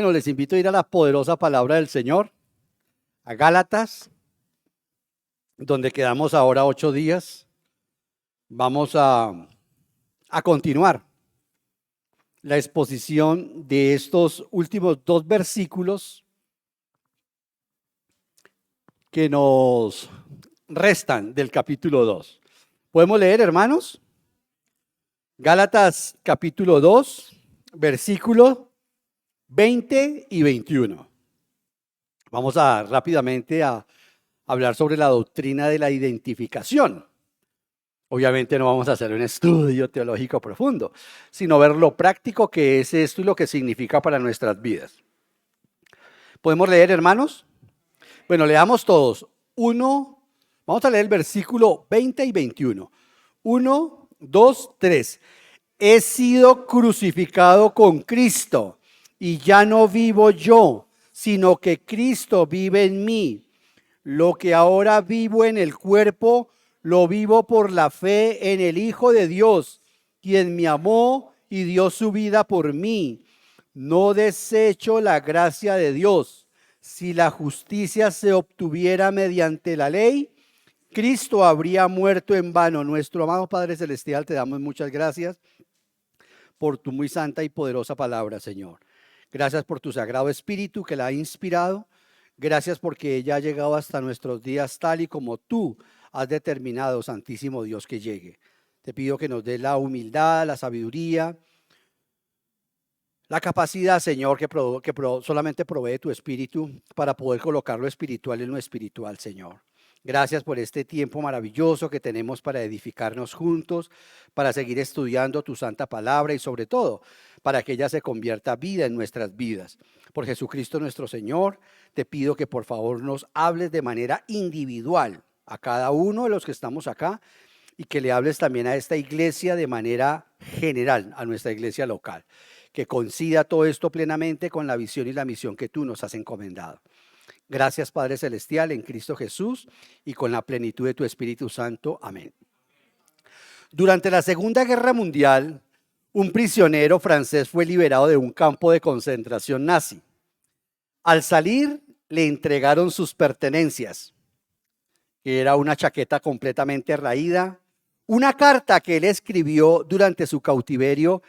Bueno, les invito a ir a la poderosa palabra del Señor, a Gálatas, donde quedamos ahora 8 días. Vamos a continuar la exposición de estos últimos 2 versículos que nos restan del capítulo 2. ¿Podemos leer, hermanos? Gálatas capítulo 2, versículos 20 y 21. Vamos rápidamente a hablar sobre la doctrina de la identificación. Obviamente no vamos a hacer un estudio teológico profundo, sino ver lo práctico que es esto y lo que significa para nuestras vidas. ¿Podemos leer, hermanos? Bueno, leamos todos. Vamos a leer el versículo 20 y 21. 1, 2, 3. He sido crucificado con Cristo y ya no vivo yo, sino que Cristo vive en mí. Lo que ahora vivo en el cuerpo, lo vivo por la fe en el Hijo de Dios, quien me amó y dio su vida por mí. No desecho la gracia de Dios. Si la justicia se obtuviera mediante la ley, Cristo habría muerto en vano. Nuestro amado Padre Celestial, te damos muchas gracias por tu muy santa y poderosa palabra, Señor. Gracias por tu Sagrado Espíritu que la ha inspirado. Gracias porque ella ha llegado hasta nuestros días tal y como tú has determinado, Santísimo Dios, que llegue. Te pido que nos dé la humildad, la sabiduría, la capacidad, Señor, que solamente provee tu Espíritu para poder colocar lo espiritual en lo espiritual, Señor. Gracias por este tiempo maravilloso que tenemos para edificarnos juntos, para seguir estudiando tu santa palabra y sobre todo para que ella se convierta vida en nuestras vidas. Por Jesucristo nuestro Señor, te pido que por favor nos hables de manera individual a cada uno de los que estamos acá y que le hables también a esta iglesia de manera general, a nuestra iglesia local, que coincida todo esto plenamente con la visión y la misión que tú nos has encomendado. Gracias, Padre Celestial, en Cristo Jesús y con la plenitud de tu Espíritu Santo. Amén. Durante la Segunda Guerra Mundial, un prisionero francés fue liberado de un campo de concentración nazi. Al salir, le entregaron sus pertenencias, que era una chaqueta completamente raída, una carta que él escribió durante su cautiverio,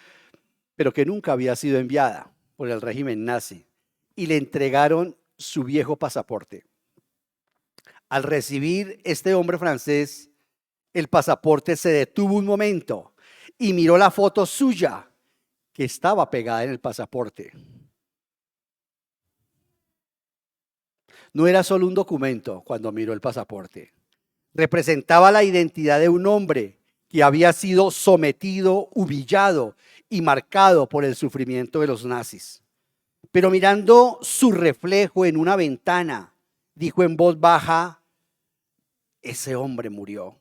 pero que nunca había sido enviada por el régimen nazi, y le entregaron su viejo pasaporte. Al recibir este hombre francés el pasaporte, se detuvo un momento y miró la foto suya que estaba pegada en el pasaporte. No era solo un documento cuando miró el pasaporte. Representaba la identidad de un hombre que había sido sometido, humillado y marcado por el sufrimiento de los nazis. Pero mirando su reflejo en una ventana, dijo en voz baja: ese hombre murió.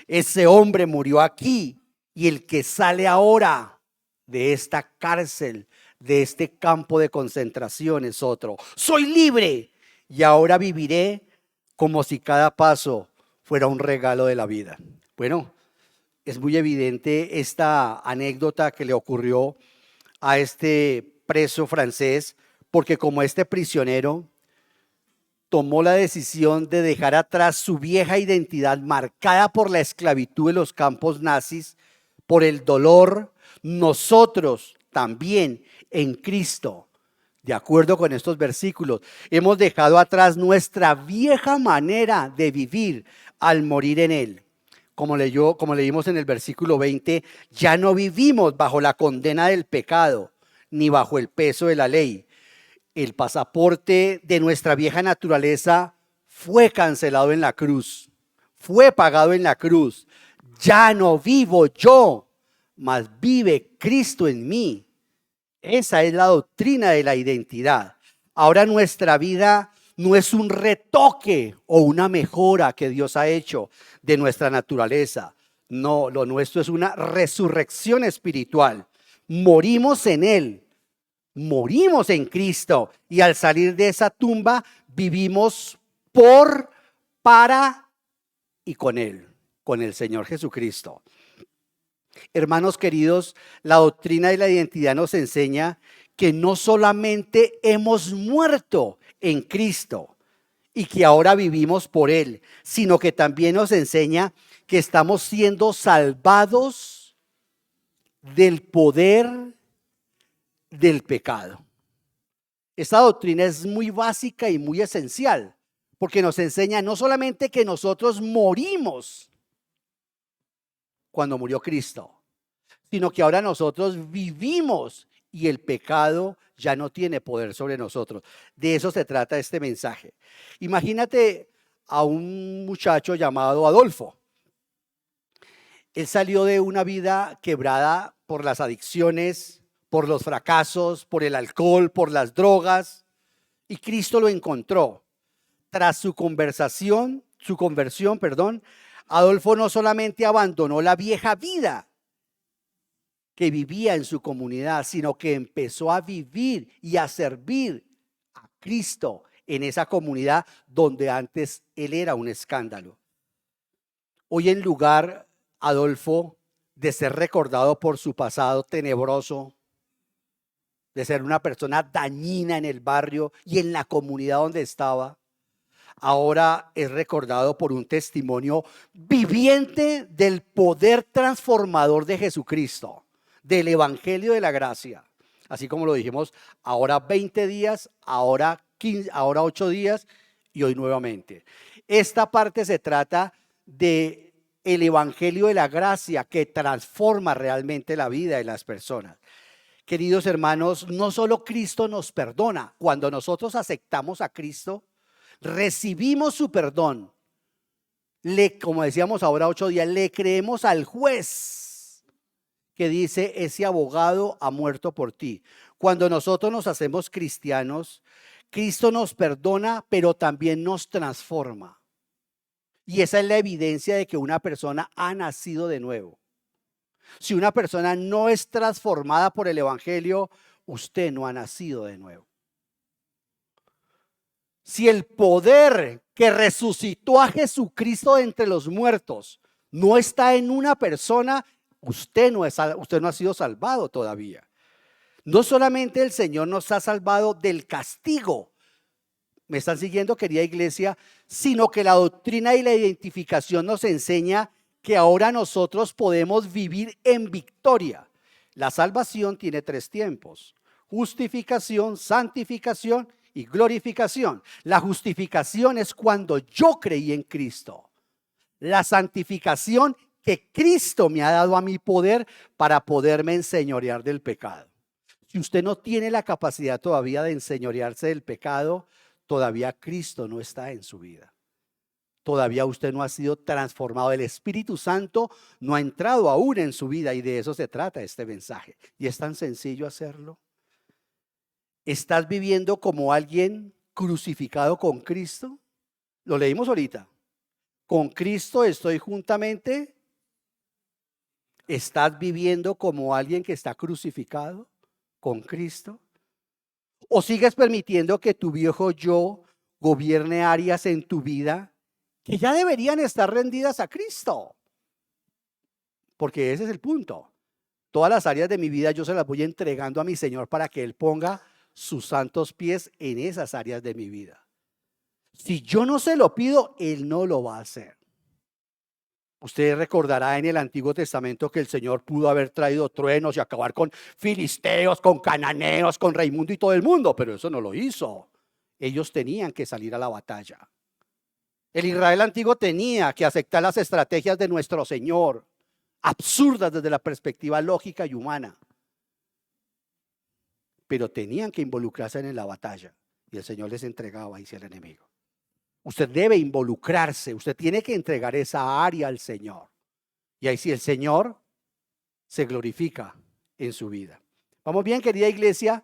Ese hombre murió aquí, y el que sale ahora de esta cárcel, de este campo de concentración, es otro. Soy libre y ahora viviré como si cada paso fuera un regalo de la vida. Bueno, es muy evidente esta anécdota que le ocurrió a este preso francés, porque como este prisionero tomó la decisión de dejar atrás su vieja identidad marcada por la esclavitud de los campos nazis, por el dolor, nosotros también en Cristo, de acuerdo con estos versículos, hemos dejado atrás nuestra vieja manera de vivir al morir en Él. Como leímos en el versículo 20, ya no vivimos bajo la condena del pecado, ni bajo el peso de la ley. El pasaporte de nuestra vieja naturaleza fue cancelado en la cruz, fue pagado en la cruz. Ya no vivo yo, mas vive Cristo en mí. Esa es la doctrina de la identidad. Ahora nuestra vida no es un retoque o una mejora que Dios ha hecho de nuestra naturaleza. No, lo nuestro es una resurrección espiritual. Morimos en Él. Morimos en Cristo y al salir de esa tumba vivimos para y con Él, con el Señor Jesucristo. Hermanos queridos, la doctrina de la identidad nos enseña que no solamente hemos muerto en Cristo y que ahora vivimos por Él, sino que también nos enseña que estamos siendo salvados del poder del pecado. Esta doctrina es muy básica y muy esencial, porque nos enseña no solamente que nosotros morimos cuando murió Cristo, sino que ahora nosotros vivimos y el pecado ya no tiene poder sobre nosotros. De eso se trata este mensaje. Imagínate a un muchacho llamado Adolfo. Él salió de una vida quebrada por las adicciones, por los fracasos, por el alcohol, por las drogas, y Cristo lo encontró. Tras su conversión, Adolfo no solamente abandonó la vieja vida que vivía en su comunidad, sino que empezó a vivir y a servir a Cristo en esa comunidad donde antes él era un escándalo. Hoy, en lugar, Adolfo, de ser recordado por su pasado tenebroso, de ser una persona dañina en el barrio y en la comunidad donde estaba, ahora es recordado por un testimonio viviente del poder transformador de Jesucristo, del Evangelio de la Gracia. Así como lo dijimos, ahora 20 días, ahora 15, ahora 8 días y hoy nuevamente. Esta parte se trata de el Evangelio de la Gracia que transforma realmente la vida de las personas. Queridos hermanos, no solo Cristo nos perdona, cuando nosotros aceptamos a Cristo, recibimos su perdón. Como decíamos ahora 8 días, le creemos al juez que dice, ese abogado ha muerto por ti. Cuando nosotros nos hacemos cristianos, Cristo nos perdona, pero también nos transforma. Y esa es la evidencia de que una persona ha nacido de nuevo. Si una persona no es transformada por el Evangelio, usted no ha nacido de nuevo. Si el poder que resucitó a Jesucristo de entre los muertos no está en una persona, usted no ha sido salvado todavía. No solamente el Señor nos ha salvado del castigo, ¿me están siguiendo, querida iglesia? Sino que la doctrina y la identificación nos enseña que ahora nosotros podemos vivir en victoria. La salvación tiene 3 tiempos: justificación, santificación y glorificación. La justificación es cuando yo creí en Cristo. La santificación, que Cristo me ha dado a mi poder para poderme enseñorear del pecado. Si usted no tiene la capacidad todavía de enseñorearse del pecado, todavía Cristo no está en su vida. Todavía usted no ha sido transformado. El Espíritu Santo no ha entrado aún en su vida, y de eso se trata este mensaje. Y es tan sencillo hacerlo. ¿Estás viviendo como alguien crucificado con Cristo? Lo leímos ahorita. Con Cristo estoy juntamente. ¿Estás viviendo como alguien que está crucificado con Cristo? ¿O sigues permitiendo que tu viejo yo gobierne áreas en tu vida que ya deberían estar rendidas a Cristo? Porque ese es el punto. Todas las áreas de mi vida yo se las voy entregando a mi Señor para que Él ponga sus santos pies en esas áreas de mi vida. Si yo no se lo pido, Él no lo va a hacer. Usted recordará en el Antiguo Testamento que el Señor pudo haber traído truenos y acabar con filisteos, con cananeos, con Raimundo y todo el mundo, pero eso no lo hizo. Ellos tenían que salir a la batalla. El Israel antiguo tenía que aceptar las estrategias de nuestro Señor, absurdas desde la perspectiva lógica y humana, pero tenían que involucrarse en la batalla, y el Señor les entregaba hacia el enemigo. Usted debe involucrarse, usted tiene que entregar esa área al Señor, y ahí sí el Señor se glorifica en su vida. ¿Vamos bien, querida iglesia?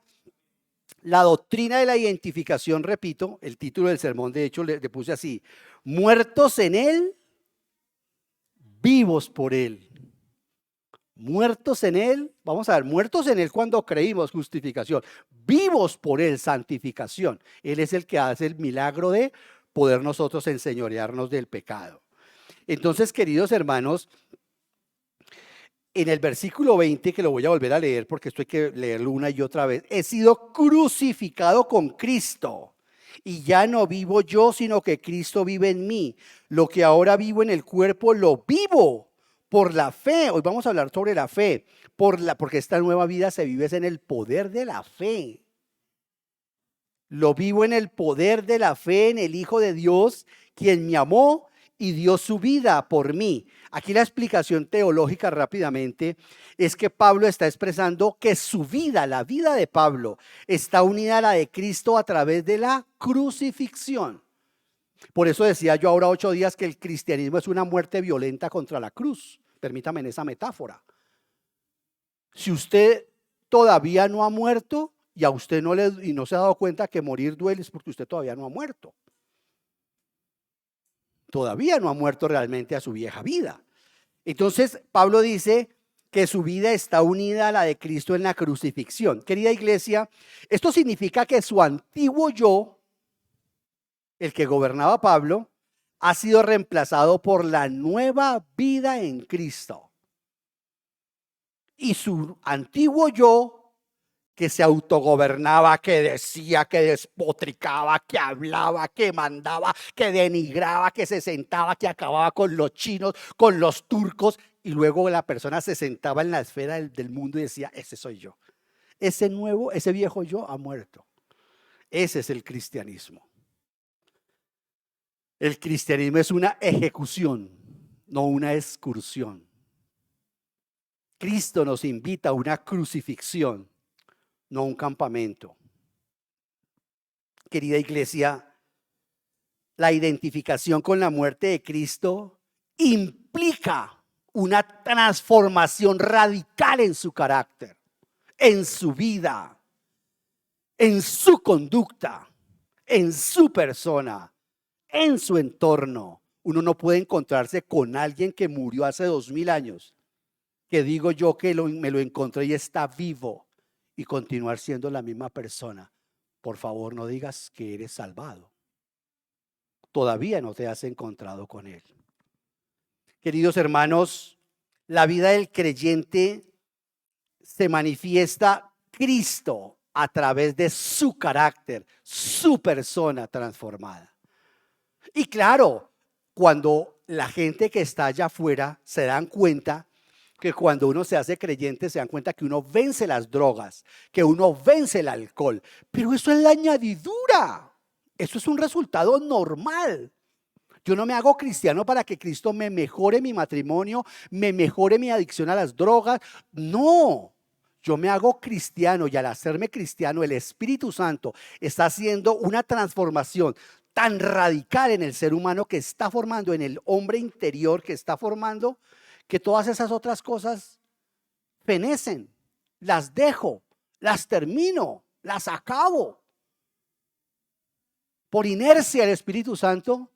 La doctrina de la identificación, repito, el título del sermón, de hecho le puse así: muertos en Él, vivos por Él. Muertos en Él, vamos a ver, muertos en Él cuando creímos, justificación; vivos por Él, santificación. Él es el que hace el milagro de poder nosotros enseñorearnos del pecado. Entonces, queridos hermanos, en el versículo 20, que lo voy a volver a leer porque esto hay que leerlo una y otra vez, he sido crucificado con Cristo. Y ya no vivo yo, sino que Cristo vive en mí. Lo que ahora vivo en el cuerpo, lo vivo por la fe. Hoy vamos a hablar sobre la fe, porque esta nueva vida se vive en el poder de la fe. Lo vivo en el poder de la fe en el Hijo de Dios, quien me amó y dio su vida por mí. Aquí la explicación teológica rápidamente es que Pablo está expresando que su vida, la vida de Pablo, está unida a la de Cristo a través de la crucifixión. Por eso decía yo ahora 8 días que el cristianismo es una muerte violenta contra la cruz. Permítame en esa metáfora. Si usted todavía no ha muerto y a usted no se ha dado cuenta que morir duele, es porque usted todavía no ha muerto. Todavía no ha muerto realmente a su vieja vida. Entonces, Pablo dice que su vida está unida a la de Cristo en la crucifixión. Querida iglesia, esto significa que su antiguo yo, el que gobernaba Pablo, ha sido reemplazado por la nueva vida en Cristo. Y su antiguo yo, que se autogobernaba, que decía, que despotricaba, que hablaba, que mandaba, que denigraba, que se sentaba, que acababa con los chinos, con los turcos, y luego la persona se sentaba en la esfera del mundo y decía, ese soy yo. Ese viejo yo ha muerto. Ese es el cristianismo. El cristianismo es una ejecución, no una excursión. Cristo nos invita a una crucifixión, no un campamento. Querida iglesia, la identificación con la muerte de Cristo implica una transformación radical en su carácter, en su vida, en su conducta, en su persona, en su entorno. Uno no puede encontrarse con alguien que murió hace 2000 años, que digo yo que me lo encontré y está vivo, y continuar siendo la misma persona. Por favor, no digas que eres salvado. Todavía no te has encontrado con Él. Queridos hermanos, la vida del creyente se manifiesta Cristo a través de su carácter, su persona transformada. Y claro, cuando la gente que está allá afuera se dan cuenta que cuando uno se hace creyente, se dan cuenta que uno vence las drogas, que uno vence el alcohol. Pero eso es la añadidura. Eso es un resultado normal. Yo no me hago cristiano para que Cristo me mejore mi matrimonio, me mejore mi adicción a las drogas. No, yo me hago cristiano y al hacerme cristiano, el Espíritu Santo está haciendo una transformación tan radical en el ser humano que está formando, en el hombre interior que está formando, que todas esas otras cosas fenecen, las dejo, las termino, las acabo. Por inercia el Espíritu Santo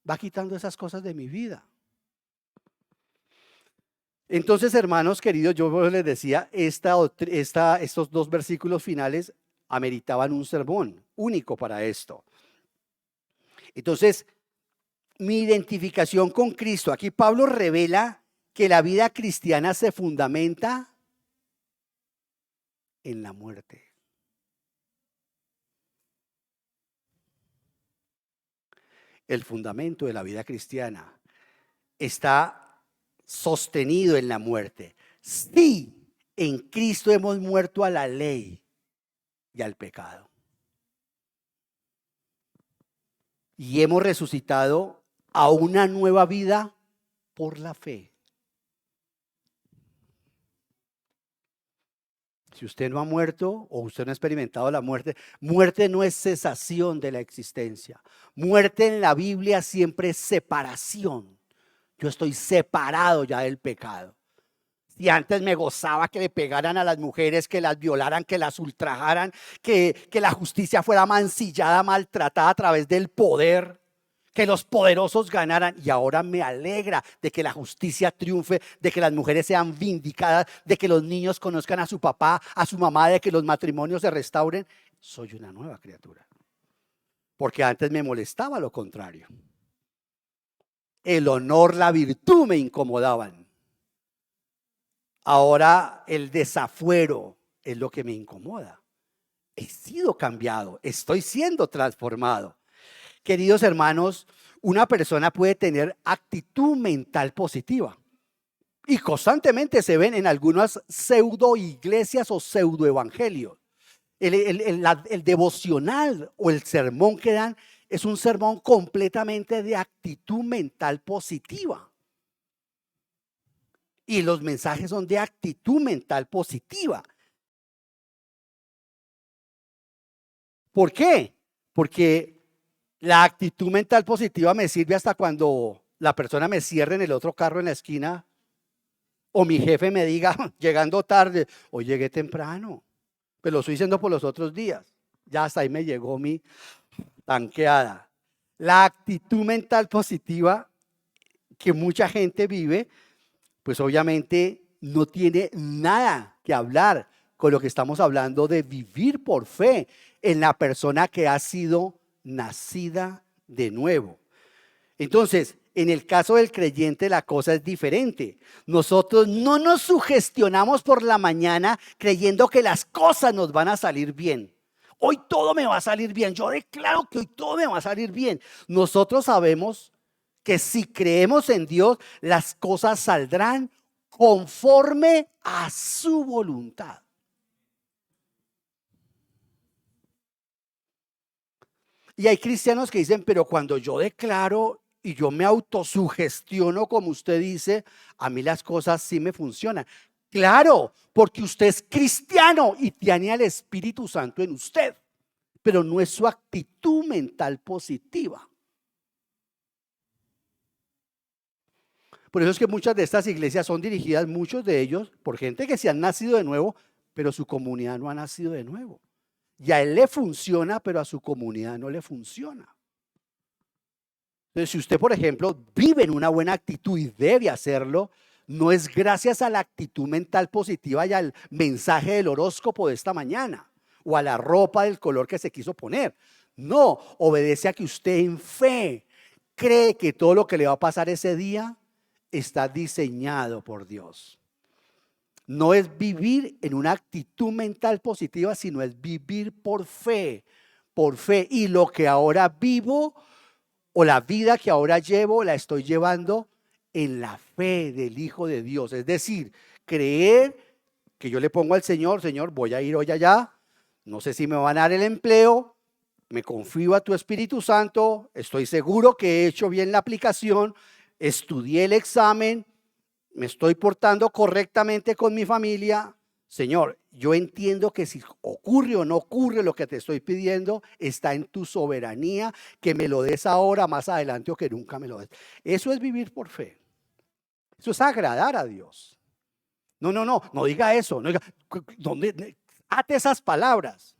va quitando esas cosas de mi vida. Entonces, hermanos queridos, yo les decía, estos 2 versículos finales ameritaban un sermón único para esto. Entonces, mi identificación con Cristo, aquí Pablo revela que la vida cristiana se fundamenta en la muerte. El fundamento de la vida cristiana está sostenido en la muerte. Sí, en Cristo hemos muerto a la ley y al pecado. Y hemos resucitado a una nueva vida por la fe. Si usted no ha muerto o usted no ha experimentado la muerte, muerte no es cesación de la existencia. Muerte en la Biblia siempre es separación. Yo estoy separado ya del pecado. Si antes me gozaba que le pegaran a las mujeres, que las violaran, que las ultrajaran, que la justicia fuera mancillada, maltratada a través del poder, que los poderosos ganaran, y ahora me alegra de que la justicia triunfe, de que las mujeres sean vindicadas, de que los niños conozcan a su papá, a su mamá, de que los matrimonios se restauren. Soy una nueva criatura, porque antes me molestaba lo contrario. El honor, la virtud me incomodaban. Ahora el desafuero es lo que me incomoda. He sido cambiado, estoy siendo transformado. Queridos hermanos, una persona puede tener actitud mental positiva y constantemente se ven en algunas pseudo iglesias o pseudo evangelios. El devocional o el sermón que dan es un sermón completamente de actitud mental positiva. Y los mensajes son de actitud mental positiva. ¿Por qué? Porque la actitud mental positiva me sirve hasta cuando la persona me cierre en el otro carro en la esquina o mi jefe me diga, llegando tarde, o llegué temprano, pero lo estoy diciendo por los otros días. Ya hasta ahí me llegó mi tanqueada. La actitud mental positiva que mucha gente vive, pues obviamente no tiene nada que hablar con lo que estamos hablando de vivir por fe en la persona que ha sido nacida de nuevo. Entonces, en el caso del creyente la cosa es diferente. Nosotros no nos sugestionamos por la mañana creyendo que las cosas nos van a salir bien. Hoy todo me va a salir bien. Yo declaro que hoy todo me va a salir bien. Nosotros sabemos que si creemos en Dios, las cosas saldrán conforme a su voluntad. Y hay cristianos que dicen, pero cuando yo declaro y yo me autosugestiono, como usted dice, a mí las cosas sí me funcionan. Claro, porque usted es cristiano y tiene al Espíritu Santo en usted, pero no es su actitud mental positiva. Por eso es que muchas de estas iglesias son dirigidas, muchos de ellos, por gente que se han nacido de nuevo, pero su comunidad no ha nacido de nuevo. Y a él le funciona, pero a su comunidad no le funciona. Entonces, si usted, por ejemplo, vive en una buena actitud y debe hacerlo, no es gracias a la actitud mental positiva y al mensaje del horóscopo de esta mañana o a la ropa del color que se quiso poner. No, obedece a que usted en fe cree que todo lo que le va a pasar ese día está diseñado por Dios. No es vivir en una actitud mental positiva, sino es vivir por fe, por fe. Y lo que ahora vivo o la vida que ahora llevo, la estoy llevando en la fe del Hijo de Dios. Es decir, creer que yo le pongo al Señor, Señor, voy a ir hoy allá, no sé si me van a dar el empleo, me confío a tu Espíritu Santo, estoy seguro que he hecho bien la aplicación, estudié el examen, me estoy portando correctamente con mi familia. Señor, yo entiendo que si ocurre o no ocurre lo que te estoy pidiendo, está en tu soberanía, que me lo des ahora, más adelante o que nunca me lo des. Eso es vivir por fe. Eso es agradar a Dios. No diga eso. No diga, ate esas palabras.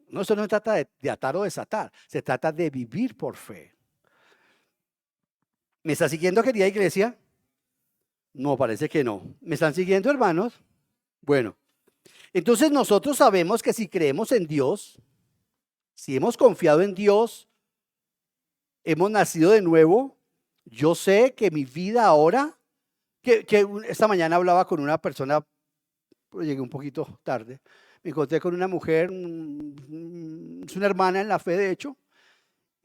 No, eso no se trata de atar o desatar, se trata de vivir por fe. ¿Me está siguiendo, querida iglesia? No, parece que no. ¿Me están siguiendo, hermanos? Bueno, entonces nosotros sabemos que si creemos en Dios, si hemos confiado en Dios, hemos nacido de nuevo. Yo sé que mi vida ahora, que esta mañana hablaba con una persona, llegué un poquito tarde, me encontré con una mujer, es una hermana en la fe de hecho,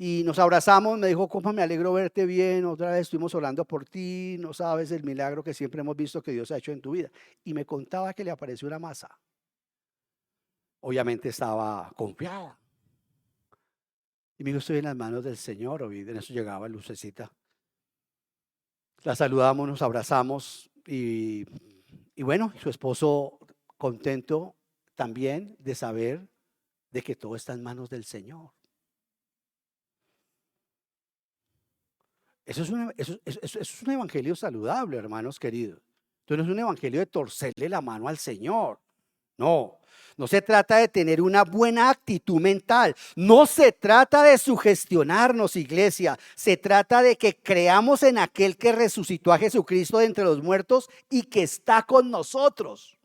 y nos abrazamos, me dijo, compa, me alegro verte bien, otra vez estuvimos orando por ti, no sabes el milagro que siempre hemos visto que Dios ha hecho en tu vida. Y me contaba que le apareció una masa. Obviamente estaba confiada. Y me dijo, estoy en las manos del Señor, o en eso llegaba lucecita. La saludamos, nos abrazamos y bueno, su esposo contento también de saber de que todo está en manos del Señor. Eso es un evangelio saludable, hermanos queridos. Entonces no es un evangelio de torcerle la mano al Señor. No se trata de tener una buena actitud mental. No se trata de sugestionarnos, iglesia. Se trata de que creamos en aquel que resucitó a Jesucristo de entre los muertos y que está con nosotros.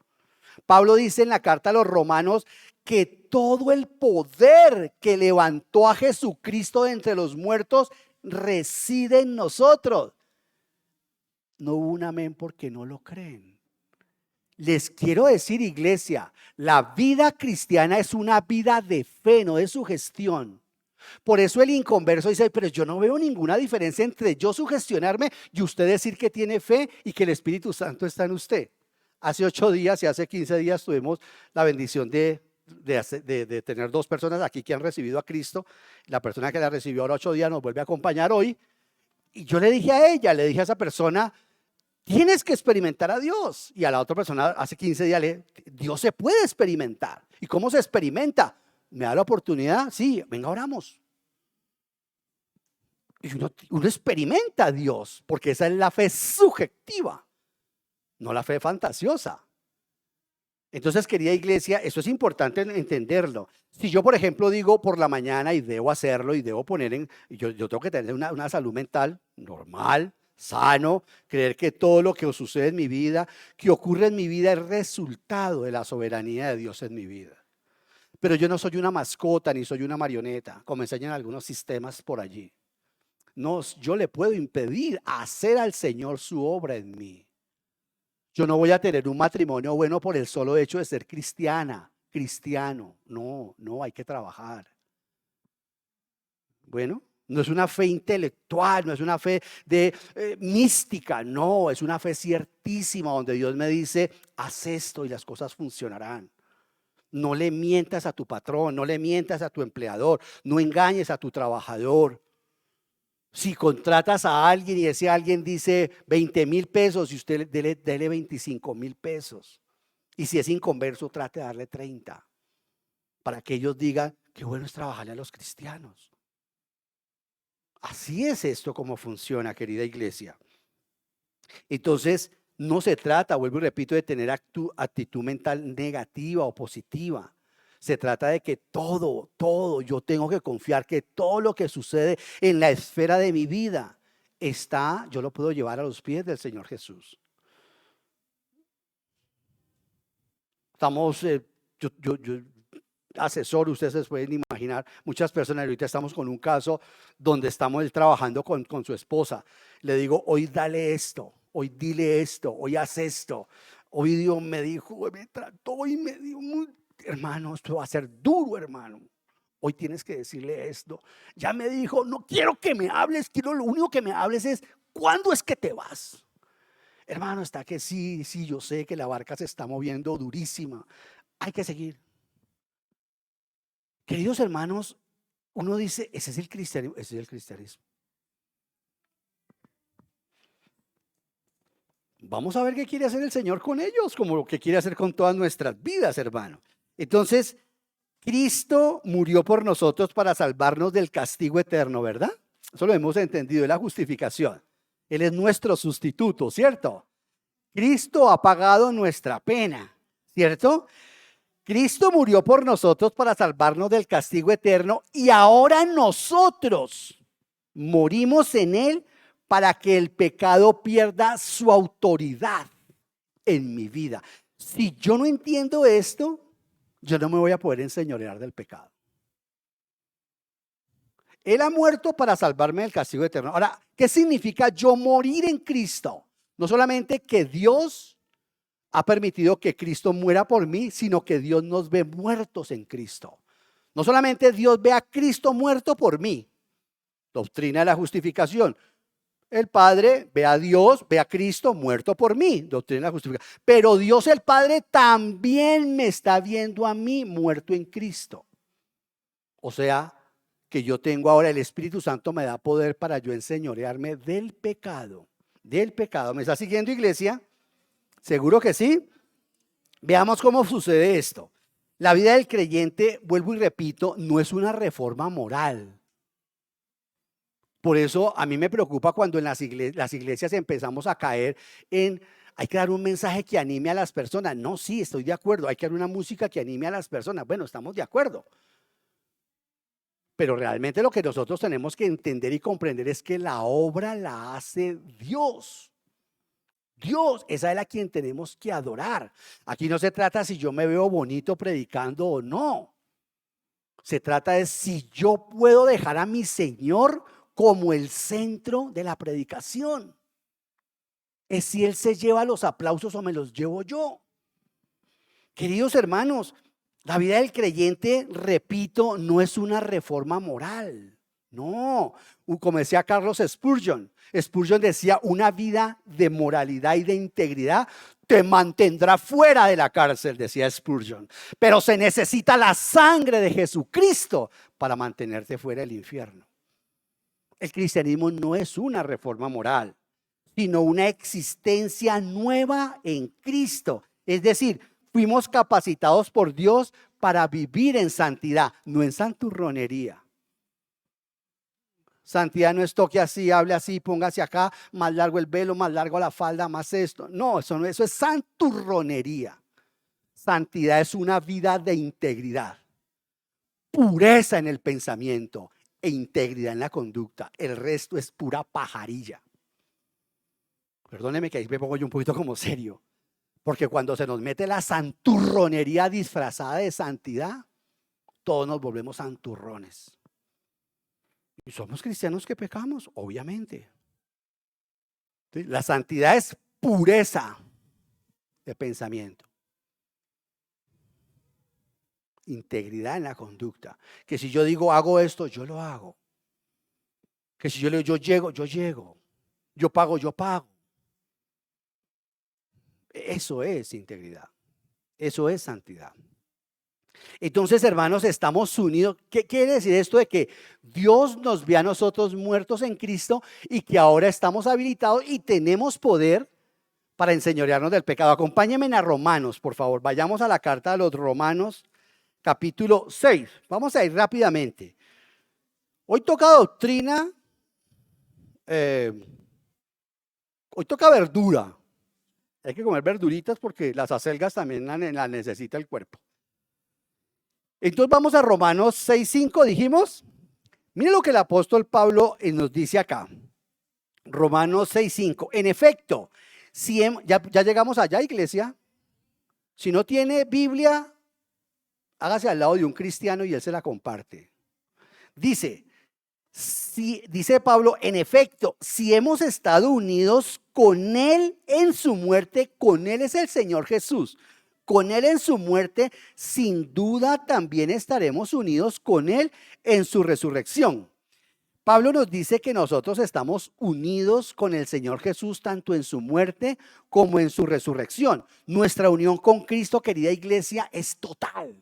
Pablo dice en la carta a los Romanos que todo el poder que levantó a Jesucristo de entre los muertos reside en nosotros. No hubo un amén porque no lo creen. Les quiero decir, iglesia, la vida cristiana es una vida de fe, no de sugestión. Por eso el inconverso dice, pero yo no veo ninguna diferencia entre yo sugestionarme y usted decir que tiene fe y que el Espíritu Santo está en usted. Hace 8 días y hace 15 días tuvimos la bendición de tener 2 personas aquí que han recibido a Cristo. La persona que la recibió ahora 8 días nos vuelve a acompañar hoy. Y yo le dije a ella, le dije a esa persona, tienes que experimentar a Dios. Y a la otra persona hace 15 días le dije, Dios se puede experimentar. ¿Y cómo se experimenta? ¿Me da la oportunidad? Sí, venga, oramos. Y uno experimenta a Dios, porque esa es la fe subjetiva, no la fe fantasiosa. Entonces, querida iglesia, eso es importante entenderlo. Si yo, por ejemplo, digo por la mañana y debo hacerlo y debo poner yo tengo que tener una salud mental normal, sano, creer que todo lo que sucede en mi vida, que ocurre en mi vida es resultado de la soberanía de Dios en mi vida. Pero yo no soy una mascota ni soy una marioneta, como enseñan algunos sistemas por allí. No, yo le puedo impedir hacer al Señor su obra en mí. Yo no voy a tener un matrimonio bueno por el solo hecho de ser cristiano. No, hay que trabajar. Bueno, no es una fe intelectual, no es una fe de mística, no, es una fe ciertísima donde Dios me dice, haz esto y las cosas funcionarán. No le mientas a tu patrón, no le mientas a tu empleador, no engañes a tu trabajador. Si contratas a alguien y ese alguien dice 20,000 pesos y usted dele 25,000 pesos. Y si es inconverso, trate de darle 30. Para que ellos digan, qué bueno es trabajarle a los cristianos. Así es esto como funciona, querida iglesia. Entonces, no se trata, vuelvo y repito, de tener actitud mental negativa o positiva. Se trata de que todo, yo tengo que confiar que todo lo que sucede en la esfera de mi vida yo lo puedo llevar a los pies del Señor Jesús. Estamos, yo asesor, ustedes se pueden imaginar, muchas personas, ahorita estamos con un caso donde estamos trabajando con su esposa. Le digo, hoy dale esto, hoy dile esto, hoy haz esto. Hoy Dios me dijo, me trató y me dio hermano, esto va a ser duro, hermano. Hoy tienes que decirle esto. Ya me dijo, no quiero que me hables, quiero lo único que me hables es, ¿cuándo es que te vas? Hermano, está que sí, yo sé que la barca se está moviendo durísima. Hay que seguir. Queridos hermanos, uno dice, ese es el cristianismo, ese es el cristianismo. Vamos a ver qué quiere hacer el Señor con ellos, como lo que quiere hacer con todas nuestras vidas, hermano. Entonces, Cristo murió por nosotros para salvarnos del castigo eterno, ¿verdad? Eso lo hemos entendido, es la justificación. Él es nuestro sustituto, ¿cierto? Cristo ha pagado nuestra pena, ¿cierto? Cristo murió por nosotros para salvarnos del castigo eterno y ahora nosotros morimos en Él para que el pecado pierda su autoridad en mi vida. Si yo no entiendo esto, yo no me voy a poder enseñorear del pecado. Él ha muerto para salvarme del castigo eterno. Ahora, ¿qué significa yo morir en Cristo? No solamente que Dios ha permitido que Cristo muera por mí, sino que Dios nos ve muertos en Cristo. No solamente Dios ve a Cristo muerto por mí, doctrina de la justificación. El Padre ve a Dios, ve a Cristo muerto por mí, doctrina de la justificación. Pero Dios el Padre también me está viendo a mí muerto en Cristo. O sea, que yo tengo ahora el Espíritu Santo me da poder para yo enseñorearme del pecado. Del pecado. ¿Me está siguiendo, iglesia? ¿Seguro que sí? Veamos cómo sucede esto. La vida del creyente, vuelvo y repito, no es una reforma moral. Por eso a mí me preocupa cuando en las iglesias empezamos a caer en, hay que dar un mensaje que anime a las personas. No, sí, estoy de acuerdo, hay que dar una música que anime a las personas. Bueno, estamos de acuerdo. Pero realmente lo que nosotros tenemos que entender y comprender es que la obra la hace Dios. Dios, esa es la quien tenemos que adorar. Aquí no se trata si yo me veo bonito predicando o no. Se trata de si yo puedo dejar a mi Señor como el centro de la predicación. Es si Él se lleva los aplausos o me los llevo yo. Queridos hermanos, la vida del creyente, repito, no es una reforma moral. No, como decía Carlos Spurgeon. Spurgeon decía, una vida de moralidad y de integridad te mantendrá fuera de la cárcel, decía Spurgeon. Pero se necesita la sangre de Jesucristo para mantenerte fuera del infierno. El cristianismo no es una reforma moral, sino una existencia nueva en Cristo. Es decir, fuimos capacitados por Dios para vivir en santidad, no en santurronería. Santidad no es toque así, hable así, póngase acá, más largo el velo, más largo la falda, más esto. No, eso es santurronería. Santidad es una vida de integridad, pureza en el pensamiento e integridad en la conducta. El resto es pura pajarilla. Perdóneme que ahí me pongo yo un poquito como serio, porque cuando se nos mete la santurronería disfrazada de santidad, todos nos volvemos santurrones. Y somos cristianos que pecamos, obviamente. ¿Sí? La santidad es pureza de pensamiento. Integridad en la conducta. Que si yo digo hago esto, yo lo hago. Que si yo le digo yo llego, yo llego. Yo pago, yo pago. Eso es integridad. Eso es santidad. Entonces, hermanos, estamos unidos. ¿Qué quiere decir esto de que Dios nos ve a nosotros muertos en Cristo y que ahora estamos habilitados y tenemos poder para enseñorearnos del pecado? Acompáñenme a Romanos, por favor. Vayamos a la carta de los Romanos, capítulo 6. Vamos a ir rápidamente. Hoy toca doctrina, hoy toca verdura. Hay que comer verduritas porque las acelgas también las necesita el cuerpo. Entonces vamos a Romanos 6:5, dijimos. Mire lo que el apóstol Pablo nos dice acá. Romanos 6:5. En efecto, ya llegamos allá, iglesia. Si no tiene Biblia, hágase al lado de un cristiano y él se la comparte. Dice Pablo, en efecto, si hemos estado unidos con Él en su muerte, con Él es el Señor Jesús. Con Él en su muerte, sin duda también estaremos unidos con Él en su resurrección. Pablo nos dice que nosotros estamos unidos con el Señor Jesús tanto en su muerte como en su resurrección. Nuestra unión con Cristo, querida iglesia, es total.